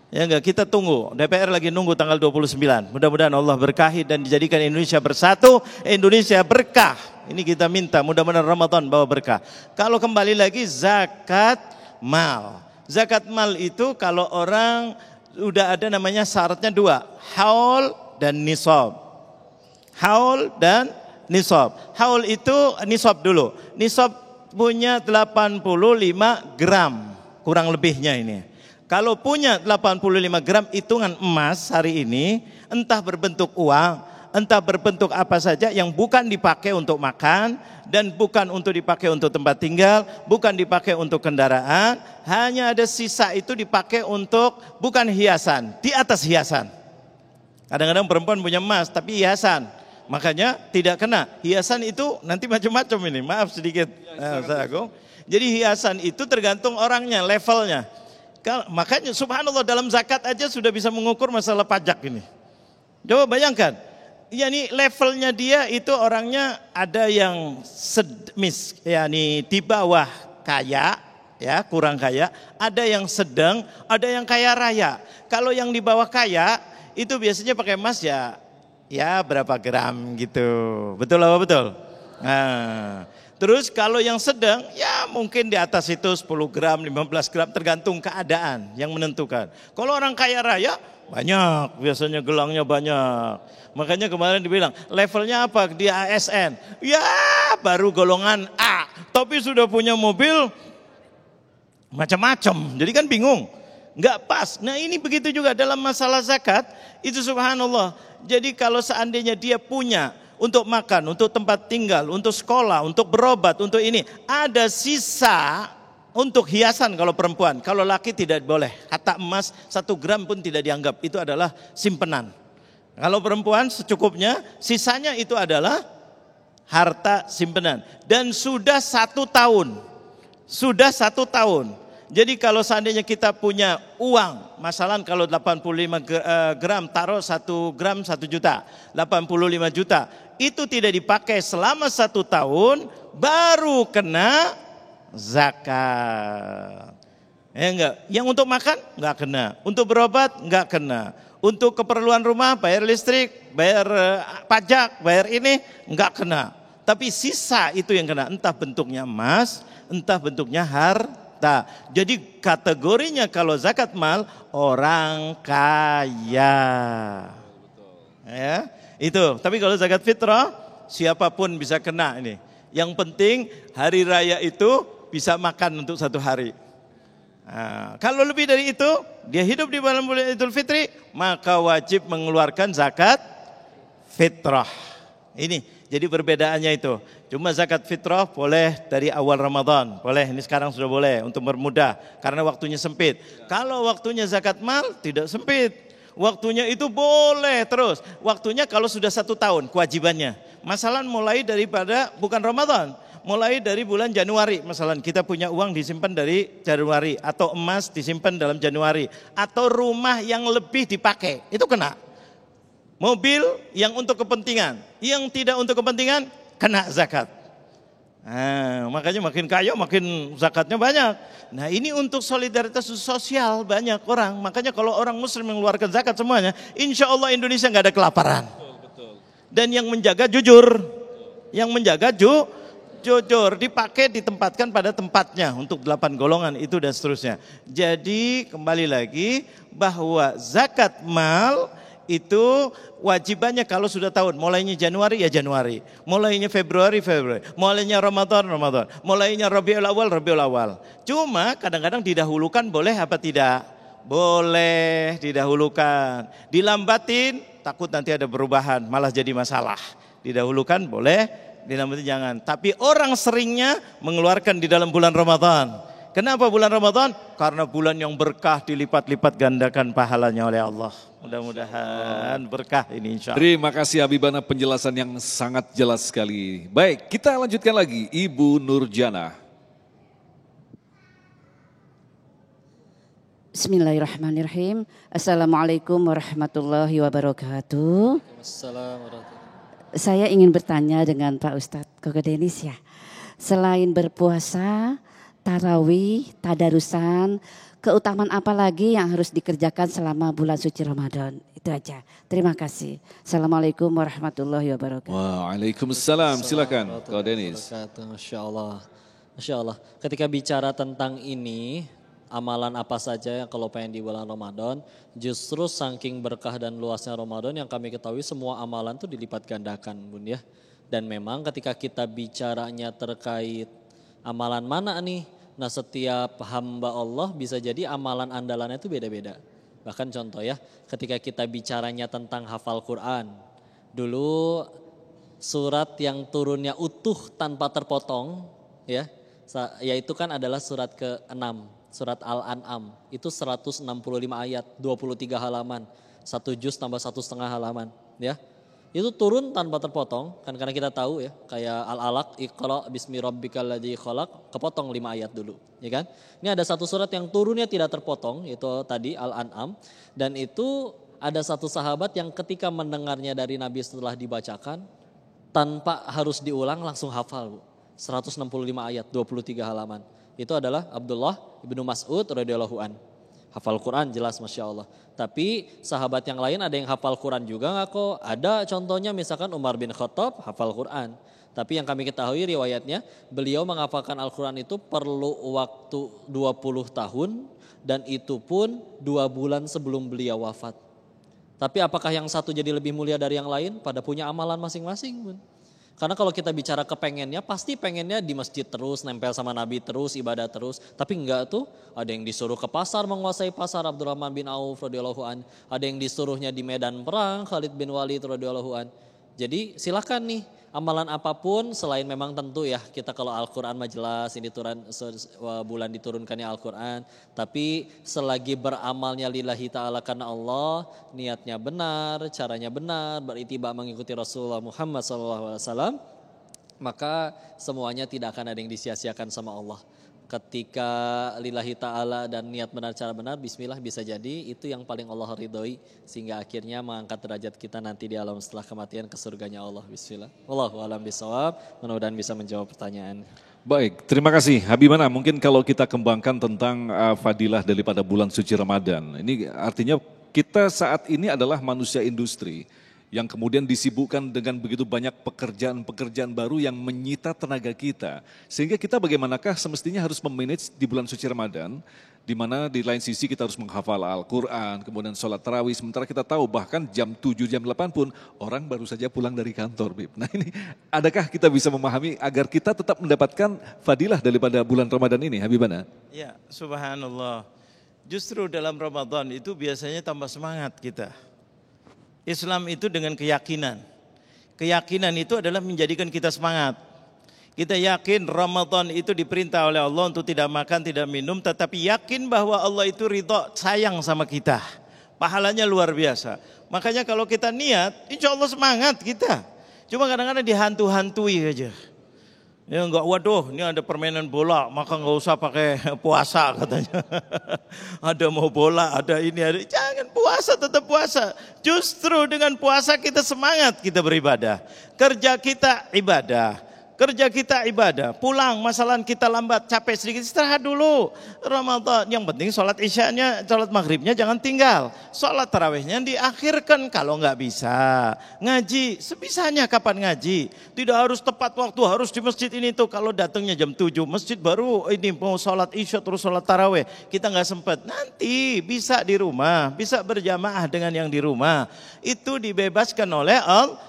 Ya enggak, kita tunggu. DPR lagi nunggu tanggal 29. Mudah-mudahan Allah berkahi dan dijadikan Indonesia bersatu, Indonesia berkah. Ini kita minta, mudah-mudahan Ramadan bawa berkah. Kalau kembali lagi zakat mal. Zakat mal itu kalau orang udah ada namanya syaratnya 2, haul dan nisab. Haul dan nisab. Haul itu nisab dulu. Nisab punya 85 gram kurang lebihnya ini. Kalau punya 85 gram hitungan emas hari ini, entah berbentuk uang, entah berbentuk apa saja yang bukan dipakai untuk makan dan bukan untuk dipakai untuk tempat tinggal, bukan dipakai untuk kendaraan, hanya ada sisa itu dipakai untuk bukan hiasan, di atas hiasan. Kadang-kadang perempuan punya emas tapi hiasan. Makanya tidak kena. Hiasan itu nanti macam-macam ini. Maaf sedikit. Jadi hiasan itu tergantung orangnya, levelnya. Makanya subhanallah dalam zakat aja sudah bisa mengukur masalah pajak ini. Coba bayangkan. Yani levelnya dia itu orangnya ada yang di bawah kaya, ya kurang kaya. Ada yang sedang, ada yang kaya raya. Kalau yang di bawah kaya itu biasanya pakai emas ya berapa gram gitu. Betul apa betul? Nah, terus kalau yang sedang ya mungkin di atas itu 10 gram, 15 gram tergantung keadaan yang menentukan. Kalau orang kaya raya banyak, biasanya gelangnya banyak. Makanya kemarin dibilang levelnya apa? Di ASN. Ya baru golongan A, tapi sudah punya mobil macam-macam. Jadi kan bingung. Enggak pas. Nah ini begitu juga dalam masalah zakat. Itu subhanallah. Jadi kalau seandainya dia punya untuk makan, untuk tempat tinggal, untuk sekolah, untuk berobat, untuk ini, ada sisa untuk hiasan kalau perempuan. Kalau laki tidak boleh. Hatta emas 1 gram pun tidak dianggap. Itu adalah simpenan. Kalau perempuan secukupnya, sisanya itu adalah harta simpenan. Dan sudah 1 tahun. Sudah 1 tahun. Jadi kalau seandainya kita punya uang, masalah kalau 85 gram taruh 1 gram 1 juta, 85 juta, itu tidak dipakai selama 1 tahun, baru kena zakat. Ya enggak? Yang untuk makan enggak kena, untuk berobat enggak kena, untuk keperluan rumah, bayar listrik, bayar pajak, bayar ini enggak kena. Tapi sisa itu yang kena, entah bentuknya emas, entah bentuknya harta. Jadi kategorinya kalau zakat mal orang kaya. Ya, itu. Tapi kalau zakat fitrah siapapun bisa kena ini. Yang penting hari raya itu bisa makan untuk 1 hari. Nah, kalau lebih dari itu, dia hidup di bulan Idul Fitri, maka wajib mengeluarkan zakat fitrah. Ini jadi perbedaannya itu. Cuma zakat fitrah boleh dari awal Ramadan. Boleh, ini sekarang sudah boleh untuk bermudah. Karena waktunya sempit. Kalau waktunya zakat mal tidak sempit. Waktunya itu boleh terus. Waktunya kalau sudah 1 tahun kewajibannya. Masalah mulai daripada bukan Ramadan. Mulai dari bulan Januari. Masalah kita punya uang disimpan dari Januari. Atau emas disimpan dalam Januari. Atau rumah yang lebih dipakai. Itu kena. Mobil yang untuk kepentingan, yang tidak untuk kepentingan kena zakat. Nah, makanya makin kaya makin zakatnya banyak. Nah ini untuk solidaritas sosial banyak orang. Makanya kalau orang muslim mengeluarkan zakat semuanya, insya Allah Indonesia nggak ada kelaparan. Dan yang menjaga jujur, yang menjaga jujur dipakai ditempatkan pada tempatnya untuk 8 golongan itu dan seterusnya. Jadi kembali lagi bahwa zakat mal itu wajibannya kalau sudah tahun, mulainya Januari ya Januari, mulainya Februari, mulainya Ramadan, mulainya Rabiul Awal. Cuma kadang-kadang didahulukan boleh apa tidak? Boleh didahulukan. Dilambatin takut nanti ada perubahan, malah jadi masalah. Didahulukan boleh, dinamati jangan. Tapi orang seringnya mengeluarkan di dalam bulan Ramadan. Kenapa bulan Ramadan? Karena bulan yang berkah, dilipat-lipat gandakan pahalanya oleh Allah. Mudah-mudahan berkah ini insya Allah. Terima kasih Habibana, penjelasan yang sangat jelas sekali. Baik, kita lanjutkan lagi. Ibu Nurjana. Bismillahirrahmanirrahim. Assalamualaikum warahmatullahi wabarakatuh. Saya ingin bertanya dengan Pak Ustadz Koko Denis ya. Selain berpuasa, tarawih, tadarusan, keutamaan apa lagi yang harus dikerjakan selama bulan suci Ramadan? Itu aja. Terima kasih. Assalamualaikum warahmatullahi wabarakatuh. Waalaikumsalam. Silakan, Koko Denis. Masya Allah. Masya Allah. Ketika bicara tentang ini, amalan apa saja yang kalau pengen di bulan Ramadan, justru saking berkah dan luasnya Ramadan yang kami ketahui semua amalan itu dilipat gandakan, Bun ya. Dan memang ketika kita bicaranya terkait amalan mana nih? Nah, setiap hamba Allah bisa jadi amalan andalannya itu beda-beda. Bahkan contoh ya, ketika kita bicaranya tentang hafal Quran. Dulu surat yang turunnya utuh tanpa terpotong ya, yaitu kan adalah surat ke-6, surat Al-An'am. Itu 165 ayat, 23 halaman, 1 juz tambah 1,5 halaman ya. Itu turun tanpa terpotong, kan karena kita tahu ya, kayak Al-Alaq, Iqra bismi rabbikal ladzi khalaq, kepotong 5 ayat dulu, ya kan? Ini ada satu surat yang turunnya tidak terpotong, itu tadi Al-An'am, dan itu ada satu sahabat yang ketika mendengarnya dari Nabi setelah dibacakan, tanpa harus diulang langsung hafal, Bu. 165 ayat, 23 halaman. Itu adalah Abdullah ibnu Mas'ud radhiyallahu an. Hafal Quran jelas Masya Allah. Tapi sahabat yang lain ada yang hafal Quran juga nggak kok? Ada contohnya misalkan Umar bin Khattab hafal Quran. Tapi yang kami ketahui riwayatnya beliau menghafalkan Al-Quran itu perlu waktu 20 tahun. Dan itu pun 2 bulan sebelum beliau wafat. Tapi apakah yang satu jadi lebih mulia dari yang lain? Pada punya amalan masing-masing, Bun. Karena kalau kita bicara kepengennya, pasti pengennya di masjid terus, nempel sama Nabi terus, ibadah terus. Tapi enggak tuh, ada yang disuruh ke pasar, menguasai pasar, Abdurrahman bin Auf radhiyallahu an. Ada yang disuruhnya di medan perang, Khalid bin Walid radhiyallahu an. Jadi silakan nih, amalan apapun selain memang tentu ya, kita kalau Al-Quran mah jelas, ini bulan diturunkannya Al-Quran. Tapi selagi beramalnya lillahi ta'ala karena Allah, niatnya benar, caranya benar, beritiba mengikuti Rasulullah Muhammad SAW, maka semuanya tidak akan ada yang disia-siakan sama Allah. Ketika lillahi ta'ala dan niat benar, cara benar, bismillah bisa jadi itu yang paling Allah ridhoi. Sehingga akhirnya mengangkat derajat kita nanti di alam setelah kematian ke surganya Allah. Bismillah. Wallahu a'lam bishawab. Mudah-mudahan bisa menjawab pertanyaan. Baik, terima kasih. Habibana, mungkin kalau kita kembangkan tentang fadilah daripada bulan suci Ramadan. Ini artinya kita saat ini adalah manusia industri yang kemudian disibukkan dengan begitu banyak pekerjaan-pekerjaan baru yang menyita tenaga kita. Sehingga kita bagaimanakah semestinya harus memanage di bulan suci Ramadan, di mana di lain sisi kita harus menghafal Al-Quran, kemudian sholat tarawih, sementara kita tahu bahkan jam 7, jam 8 pun orang baru saja pulang dari kantor. Bib. Nah ini, adakah kita bisa memahami agar kita tetap mendapatkan fadilah daripada bulan Ramadan ini, Habibana? Ya, subhanallah. Justru dalam Ramadan itu biasanya tambah semangat kita. Islam itu dengan keyakinan. Keyakinan itu adalah menjadikan kita semangat. Kita yakin Ramadan itu diperintah oleh Allah untuk tidak makan, tidak minum, tetapi yakin bahwa Allah itu ridha, sayang sama kita. Pahalanya luar biasa. Makanya kalau kita niat, insya Allah semangat kita. Cuma kadang-kadang dihantu-hantui aja. Ya enggak, waduh ini ada permainan bola, maka enggak usah pakai puasa katanya. Ada mau bola, ada ini, ada. Jangan puasa, tetap puasa. Justru dengan puasa kita semangat kita beribadah. Kerja kita ibadah. Kerja kita ibadah, pulang masalah kita lambat, capek sedikit, istirahat dulu. Ramadan, yang penting sholat isyanya, sholat maghribnya jangan tinggal. Sholat tarawihnya diakhirkan kalau nggak bisa. Ngaji, sebisanya kapan ngaji. Tidak harus tepat waktu, harus di masjid ini tuh. Kalau datangnya jam 7, masjid baru ini mau sholat isya terus sholat tarawih. Kita nggak sempat, nanti bisa di rumah, bisa berjamaah dengan yang di rumah. Itu dibebaskan oleh Allah.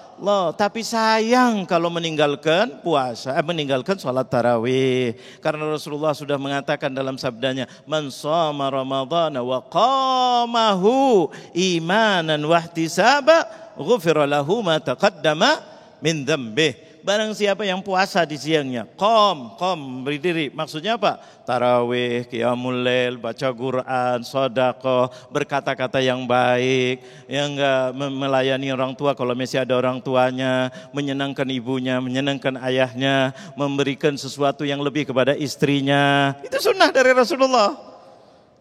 Tapi sayang kalau meninggalkan puasa, meninggalkan sholat tarawih. Karena Rasulullah sudah mengatakan dalam sabdanya, man shoma ramadhana wa qamahu imanan wa ihtisaba ghufira lahu ma taqaddama min dzambih. Barang siapa yang puasa di siangnya, qom berdiri. Maksudnya apa? Tarawih, qiyamul lail, baca Quran, sedekah, berkata-kata yang baik, yang enggak melayani orang tua kalau masih ada orang tuanya, menyenangkan ibunya, menyenangkan ayahnya, memberikan sesuatu yang lebih kepada istrinya. Itu sunnah dari Rasulullah.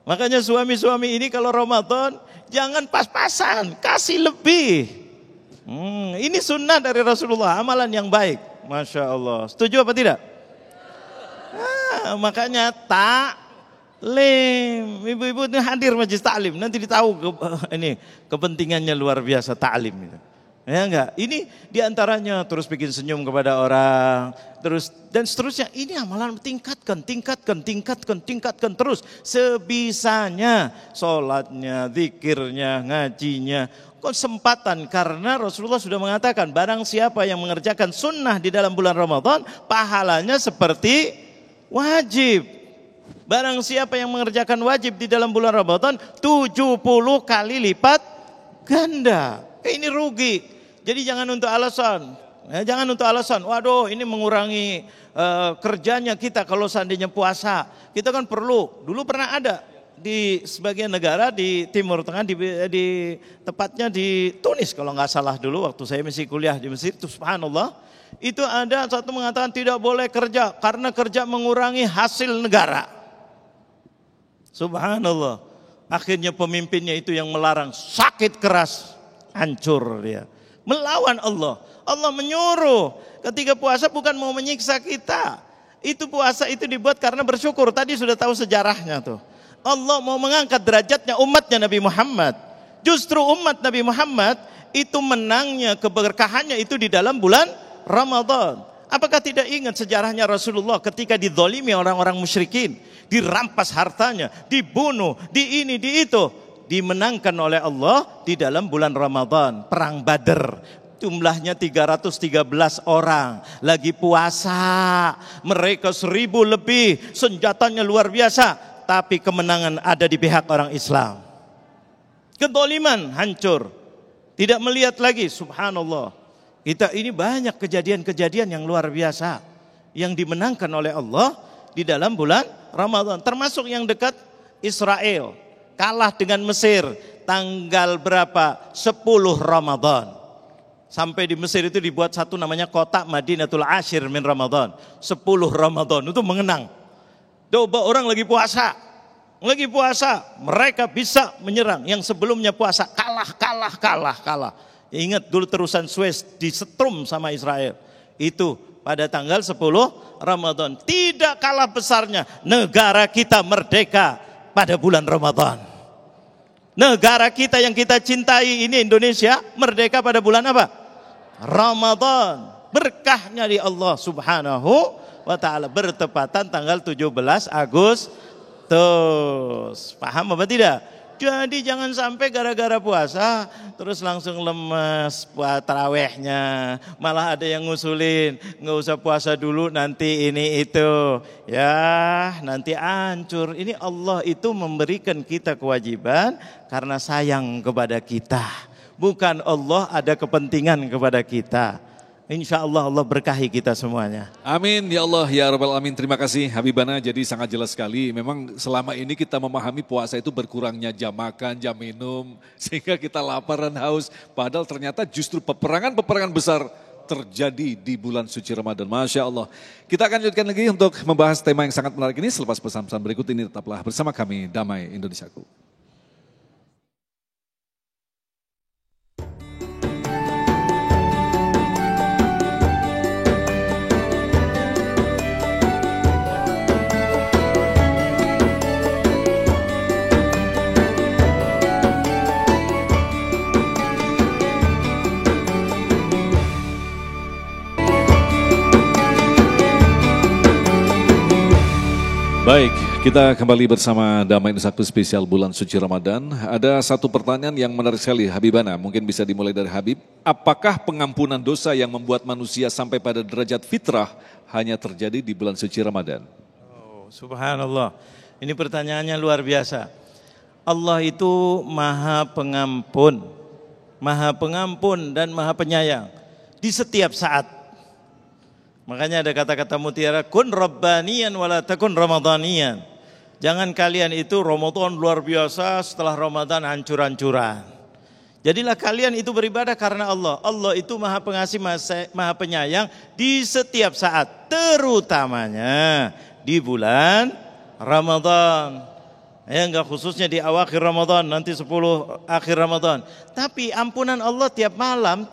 Makanya suami-suami ini kalau Ramadan jangan pas-pasan, kasih lebih. Ini sunnah dari Rasulullah, amalan yang baik. Masya Allah. Setuju apa tidak? Makanya taklim. Ibu-ibu ini hadir majlis taklim. Nanti ditahu ini kepentingannya luar biasa taklim itu. Ya enggak? Ini diantaranya terus bikin senyum kepada orang. Terus dan seterusnya. Ini amalan tingkatkan terus. Sebisanya. Sholatnya, zikirnya, ngajinya. Kesempatan karena Rasulullah sudah mengatakan barang siapa yang mengerjakan sunnah di dalam bulan Ramadan pahalanya seperti wajib. Barang siapa yang mengerjakan wajib di dalam bulan Ramadan 70 kali lipat ganda. Ini rugi. Jadi jangan untuk alasan. Waduh, ini mengurangi kerjanya kita kalau seandainya puasa. Kita kan dulu pernah ada di sebagian negara di Timur Tengah, tepatnya di Tunis kalau nggak salah dulu waktu saya masih kuliah di Mesir, itu subhanallah, itu ada satu mengatakan tidak boleh kerja karena kerja mengurangi hasil negara. Subhanallah. Akhirnya pemimpinnya itu yang melarang, sakit keras, hancur dia. Melawan Allah. Allah menyuruh ketika puasa bukan mau menyiksa kita. Itu puasa itu dibuat karena bersyukur. Tadi sudah tahu sejarahnya tuh. Allah mau mengangkat derajatnya umatnya Nabi Muhammad. Justru umat Nabi Muhammad itu menangnya, keberkahannya itu di dalam bulan Ramadan. Apakah tidak ingat sejarahnya Rasulullah ketika dizalimi orang-orang musyrikin, dirampas hartanya, dibunuh, di ini, di itu, dimenangkan oleh Allah di dalam bulan Ramadan, perang Badar. Jumlahnya 313 orang, lagi puasa, mereka 1000 lebih, senjatanya luar biasa. Tapi kemenangan ada di pihak orang Islam. Kedoliman hancur. Tidak melihat lagi, subhanallah. Kita ini banyak kejadian-kejadian yang luar biasa. Yang dimenangkan oleh Allah di dalam bulan Ramadan. Termasuk yang dekat Israel. Kalah dengan Mesir. Tanggal berapa? 10 Ramadan. Sampai di Mesir itu dibuat satu namanya kota Madinatul Ashir min Ramadan. 10 Ramadan itu mengenang. Coba orang lagi puasa, mereka bisa menyerang. Yang sebelumnya puasa kalah. Ingat dulu terusan Suez disetrum sama Israel. Itu pada tanggal 10 Ramadan. Tidak kalah besarnya negara kita merdeka pada bulan Ramadan. Negara kita yang kita cintai ini Indonesia merdeka pada bulan apa? Ramadan. Berkahnya di Allah Subhanahu wa ta'ala, bertepatan tanggal 17 Agustus. Paham apa tidak? Jadi jangan sampai gara-gara puasa terus langsung lemes buat tarawehnya. Malah ada yang ngusulin, nggak usah puasa dulu nanti ini itu. Ya nanti hancur. Ini Allah itu memberikan kita kewajiban karena sayang kepada kita. Bukan Allah ada kepentingan kepada kita. Insya Allah Allah berkahi kita semuanya. Amin ya Allah ya Rabbal Alamin. Terima kasih Habibana, jadi sangat jelas sekali. Memang selama ini kita memahami puasa itu berkurangnya jam makan, jam minum, sehingga kita lapar dan haus. Padahal ternyata justru peperangan besar terjadi di bulan suci Ramadan. Masya Allah. Kita akan lanjutkan lagi untuk membahas tema yang sangat menarik ini selepas pesan-pesan berikut ini. Tetaplah bersama kami, Damai Indonesiaku. Baik, kita kembali bersama Damai Indonesiaku spesial bulan suci Ramadan. Ada satu pertanyaan yang menarik sekali Habibana, mungkin bisa dimulai dari Habib. Apakah pengampunan dosa yang membuat manusia sampai pada derajat fitrah hanya terjadi di bulan suci Ramadan? Oh, subhanallah, ini pertanyaannya luar biasa. Allah itu maha pengampun dan maha penyayang. di setiap saat. Makanya ada kata-kata mutiara, kun rabbaniyan wala takun ramadhaniyan. Jangan kalian itu Ramadan luar biasa, setelah Ramadan hancur-hancuran. Jadilah kalian itu beribadah karena Allah. Allah itu maha pengasih, maha penyayang di setiap saat, terutamanya di bulan Ramadan. Ya, enggak khususnya di akhir Ramadan, nanti 10 akhir Ramadan. Tapi ampunan Allah tiap malam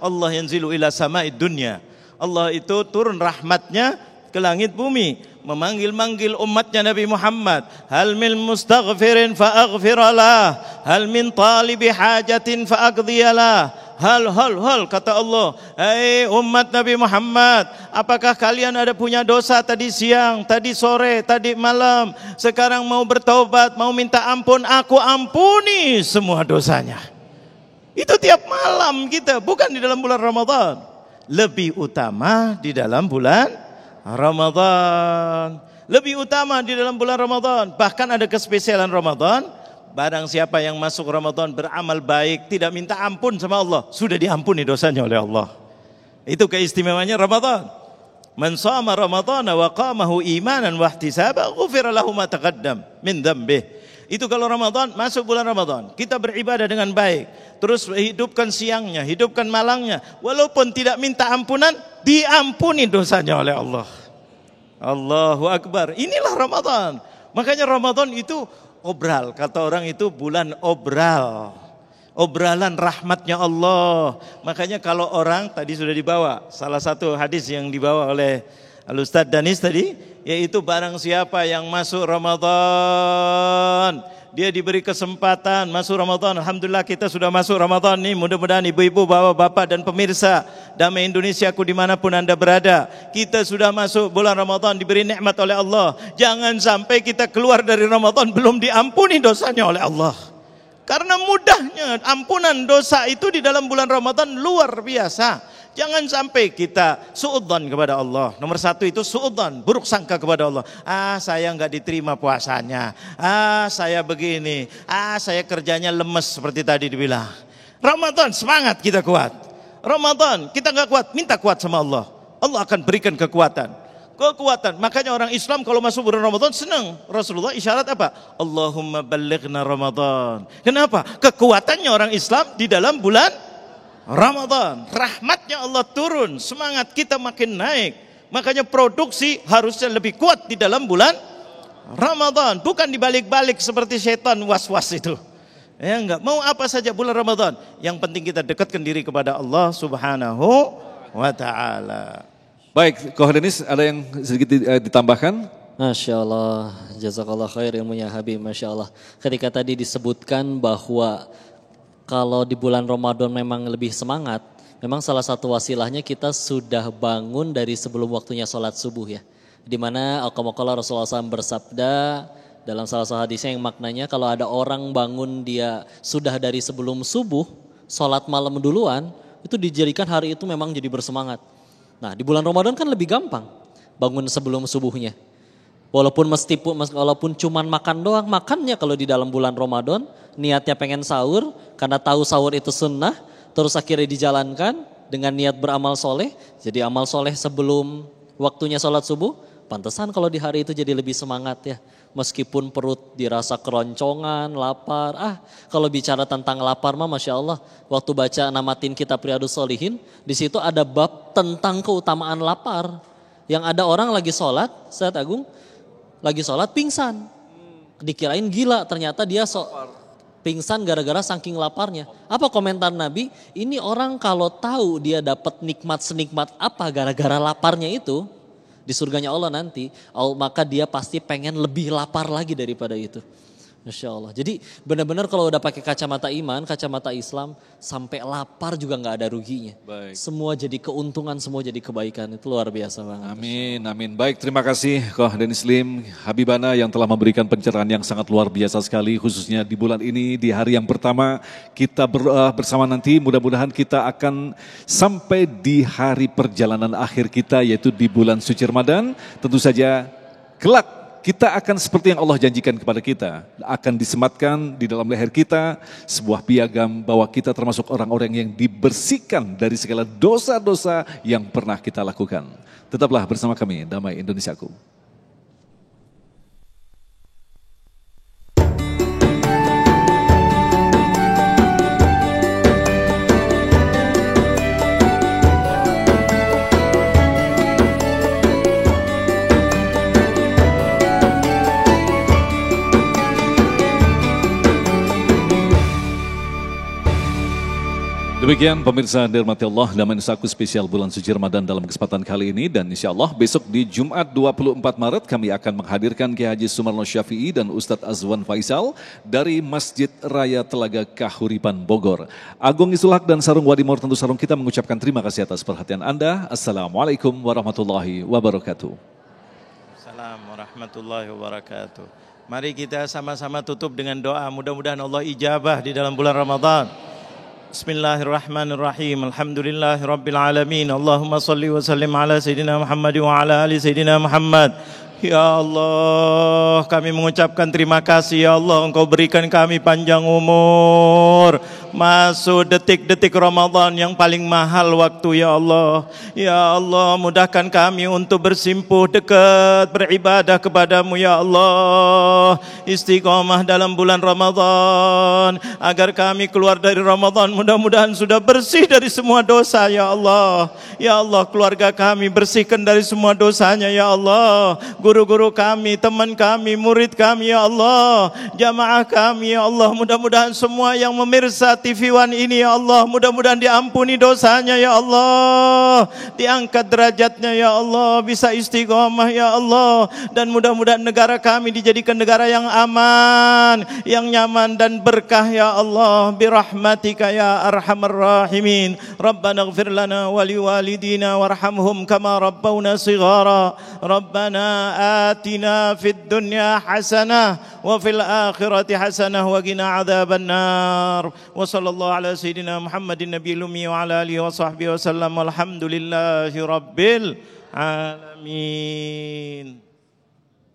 Allah yanzilu ila sama'id dunya. Allah itu turun rahmatnya ke langit bumi, memanggil-manggil umatnya Nabi Muhammad. Hal min mustaghfirin fa'aghfiralah, hal min talibi hajatin fa'aqdiyalah. Hal kata Allah, hai umat Nabi Muhammad, apakah kalian ada punya dosa tadi siang, tadi sore, tadi malam, sekarang mau bertaubat, mau minta ampun, aku ampuni semua dosanya. Itu tiap malam kita, bukan di dalam bulan Ramadan. Lebih utama di dalam bulan Ramadan. Lebih utama di dalam bulan Ramadan. Bahkan ada kespesialan Ramadan. Barang siapa yang masuk Ramadan beramal baik, tidak minta ampun sama Allah, sudah diampuni dosanya oleh Allah. Itu keistimewaannya Ramadan. Man shama Ramadhana wa qamahu imanan wa ihtisaban ghufira lahu ma taqaddam min dhanbih. Itu kalau Ramadan, masuk bulan Ramadan, kita beribadah dengan baik, terus hidupkan siangnya, hidupkan malangnya, walaupun tidak minta ampunan, diampuni dosanya oleh Allah. Allahu Akbar. Inilah Ramadan. Makanya Ramadan itu obral, kata orang itu bulan obral. Obralan rahmatnya Allah. Makanya kalau orang, tadi sudah dibawa, salah satu hadis yang dibawa oleh Al-Ustadz Danis tadi, yaitu barang siapa yang masuk Ramadan, dia diberi kesempatan masuk Ramadan. Alhamdulillah kita sudah masuk Ramadan nih. Mudah-mudahan ibu-ibu, bapak-bapak dan pemirsa Damai Indonesiaku dimanapun anda berada, kita sudah masuk bulan Ramadan, diberi nikmat oleh Allah. Jangan sampai kita keluar dari Ramadan belum diampuni dosanya oleh Allah. Karena mudahnya ampunan dosa itu di dalam bulan Ramadan luar biasa. Jangan sampai kita suudzon kepada Allah. Nomor satu itu suudzon, buruk sangka kepada Allah. Saya nggak diterima puasanya. Saya begini. Saya kerjanya lemes seperti tadi dibilang. Ramadan semangat kita kuat. Ramadan kita nggak kuat, minta kuat sama Allah. Allah akan berikan kekuatan. Makanya orang Islam kalau masuk bulan Ramadan senang. Rasulullah isyarat apa? Allahumma ballighna Ramadan. Kenapa? Kekuatannya orang Islam di dalam bulan Ramadan. Rahmatnya Allah turun, semangat kita makin naik. Makanya produksi harusnya lebih kuat di dalam bulan Ramadan, bukan dibalik-balik seperti setan was-was itu. Ya enggak, mau apa saja bulan Ramadan, yang penting kita dekatkan diri kepada Allah Subhanahu wa taala. Baik, Koh Denis ada yang sedikit ditambahkan? Masya Allah, jazakallah khair ilmunya Habib, Masya Allah. Ketika tadi disebutkan bahwa kalau di bulan Ramadan memang lebih semangat, memang salah satu wasilahnya kita sudah bangun dari sebelum waktunya sholat subuh ya. Di mana Rasulullah SAW bersabda dalam salah satu hadisnya yang maknanya kalau ada orang bangun dia sudah dari sebelum subuh, sholat malam duluan, itu dijadikan hari itu memang jadi bersemangat. Nah di bulan Ramadan kan lebih gampang bangun sebelum subuhnya. Walaupun cuman makan doang, makannya kalau di dalam bulan Ramadan niatnya pengen sahur karena tahu sahur itu sunnah, terus akhirnya dijalankan dengan niat beramal soleh, jadi amal soleh sebelum waktunya sholat subuh, pantesan kalau di hari itu jadi lebih semangat ya. Meskipun perut dirasa keroncongan, lapar, kalau bicara tentang lapar mah Masya Allah, waktu baca namatin kitab Riyadhus Shalihin, di situ ada bab tentang keutamaan lapar. Yang ada orang lagi sholat, Ustaz Agung, lagi sholat pingsan, dikirain gila, ternyata dia pingsan gara-gara saking laparnya. Apa komentar Nabi? Ini orang kalau tahu dia dapat nikmat senikmat apa gara-gara laparnya itu, di surganya Allah nanti, maka dia pasti pengen lebih lapar lagi daripada itu. Masya Allah. Jadi benar-benar kalau udah pakai kacamata iman, kacamata Islam, sampai lapar juga nggak ada ruginya. Baik. Semua jadi keuntungan, semua jadi kebaikan. Itu luar biasa banget. Amin, amin. Baik, terima kasih Koh Denis Lim, Habibana yang telah memberikan pencerahan yang sangat luar biasa sekali. Khususnya di bulan ini, di hari yang pertama kita bersama nanti. Mudah-mudahan kita akan sampai di hari perjalanan akhir kita, yaitu di bulan suci Ramadan. Tentu saja kelak kita akan seperti yang Allah janjikan kepada kita. Akan disematkan di dalam leher kita sebuah piagam bahwa kita termasuk orang-orang yang dibersihkan dari segala dosa-dosa yang pernah kita lakukan. Tetaplah bersama kami, Damai Indonesiaku. Demikian pemirsa dirahmati Allah, Damai Indonesiaku spesial bulan suci Ramadan dalam kesempatan kali ini, dan insya Allah besok di Jumat 24 Maret kami akan menghadirkan Kiai Haji Sumarno Syafi'i dan Ustadz Azwan Faisal dari Masjid Raya Telaga Kahuripan Bogor. Agung Isulhak dan Sarung Wadimor tentu Sarung kita mengucapkan terima kasih atas perhatian Anda. Assalamualaikum warahmatullahi wabarakatuh. Assalamualaikum warahmatullahi wabarakatuh. Mari kita sama-sama tutup dengan doa, mudah-mudahan Allah ijabah di dalam bulan Ramadan. Bismillahirrahmanirrahim. Alhamdulillahirabbil alamin. Allahumma shalli wa sallim ala sayidina Muhammad wa ala ali sayidina Muhammad. Ya Allah, kami mengucapkan terima kasih ya Allah, Engkau berikan kami panjang umur, masuk detik-detik Ramadan yang paling mahal waktu ya Allah. Ya Allah, mudahkan kami untuk bersimpuh dekat beribadah kepadamu ya Allah. Istiqomah dalam bulan Ramadan, agar kami keluar dari Ramadan mudah-mudahan sudah bersih dari semua dosa ya Allah. Ya Allah, keluarga kami bersihkan dari semua dosanya ya Allah. Guru-guru kami, teman kami, murid kami ya Allah, jamaah kami ya Allah, mudah-mudahan semua yang memirsa TV One ini ya Allah, mudah-mudahan diampuni dosanya ya Allah, diangkat derajatnya ya Allah, bisa istiqomah ya Allah, dan mudah-mudahan negara kami dijadikan negara yang aman, yang nyaman dan berkah ya Allah, birahmatika ya arhamar rahimin. Rabbana ighfir lana wa liwalidina warhamhum kama rabbawna shighara. Rabbana آتنا في الدنيا حسنة وفي الآخرة حسنة وقنا عذاب النار وصلى الله على سيدنا محمد النبي الأمي وعلى آله وصحبه وسلم والحمد لله رب العالمين.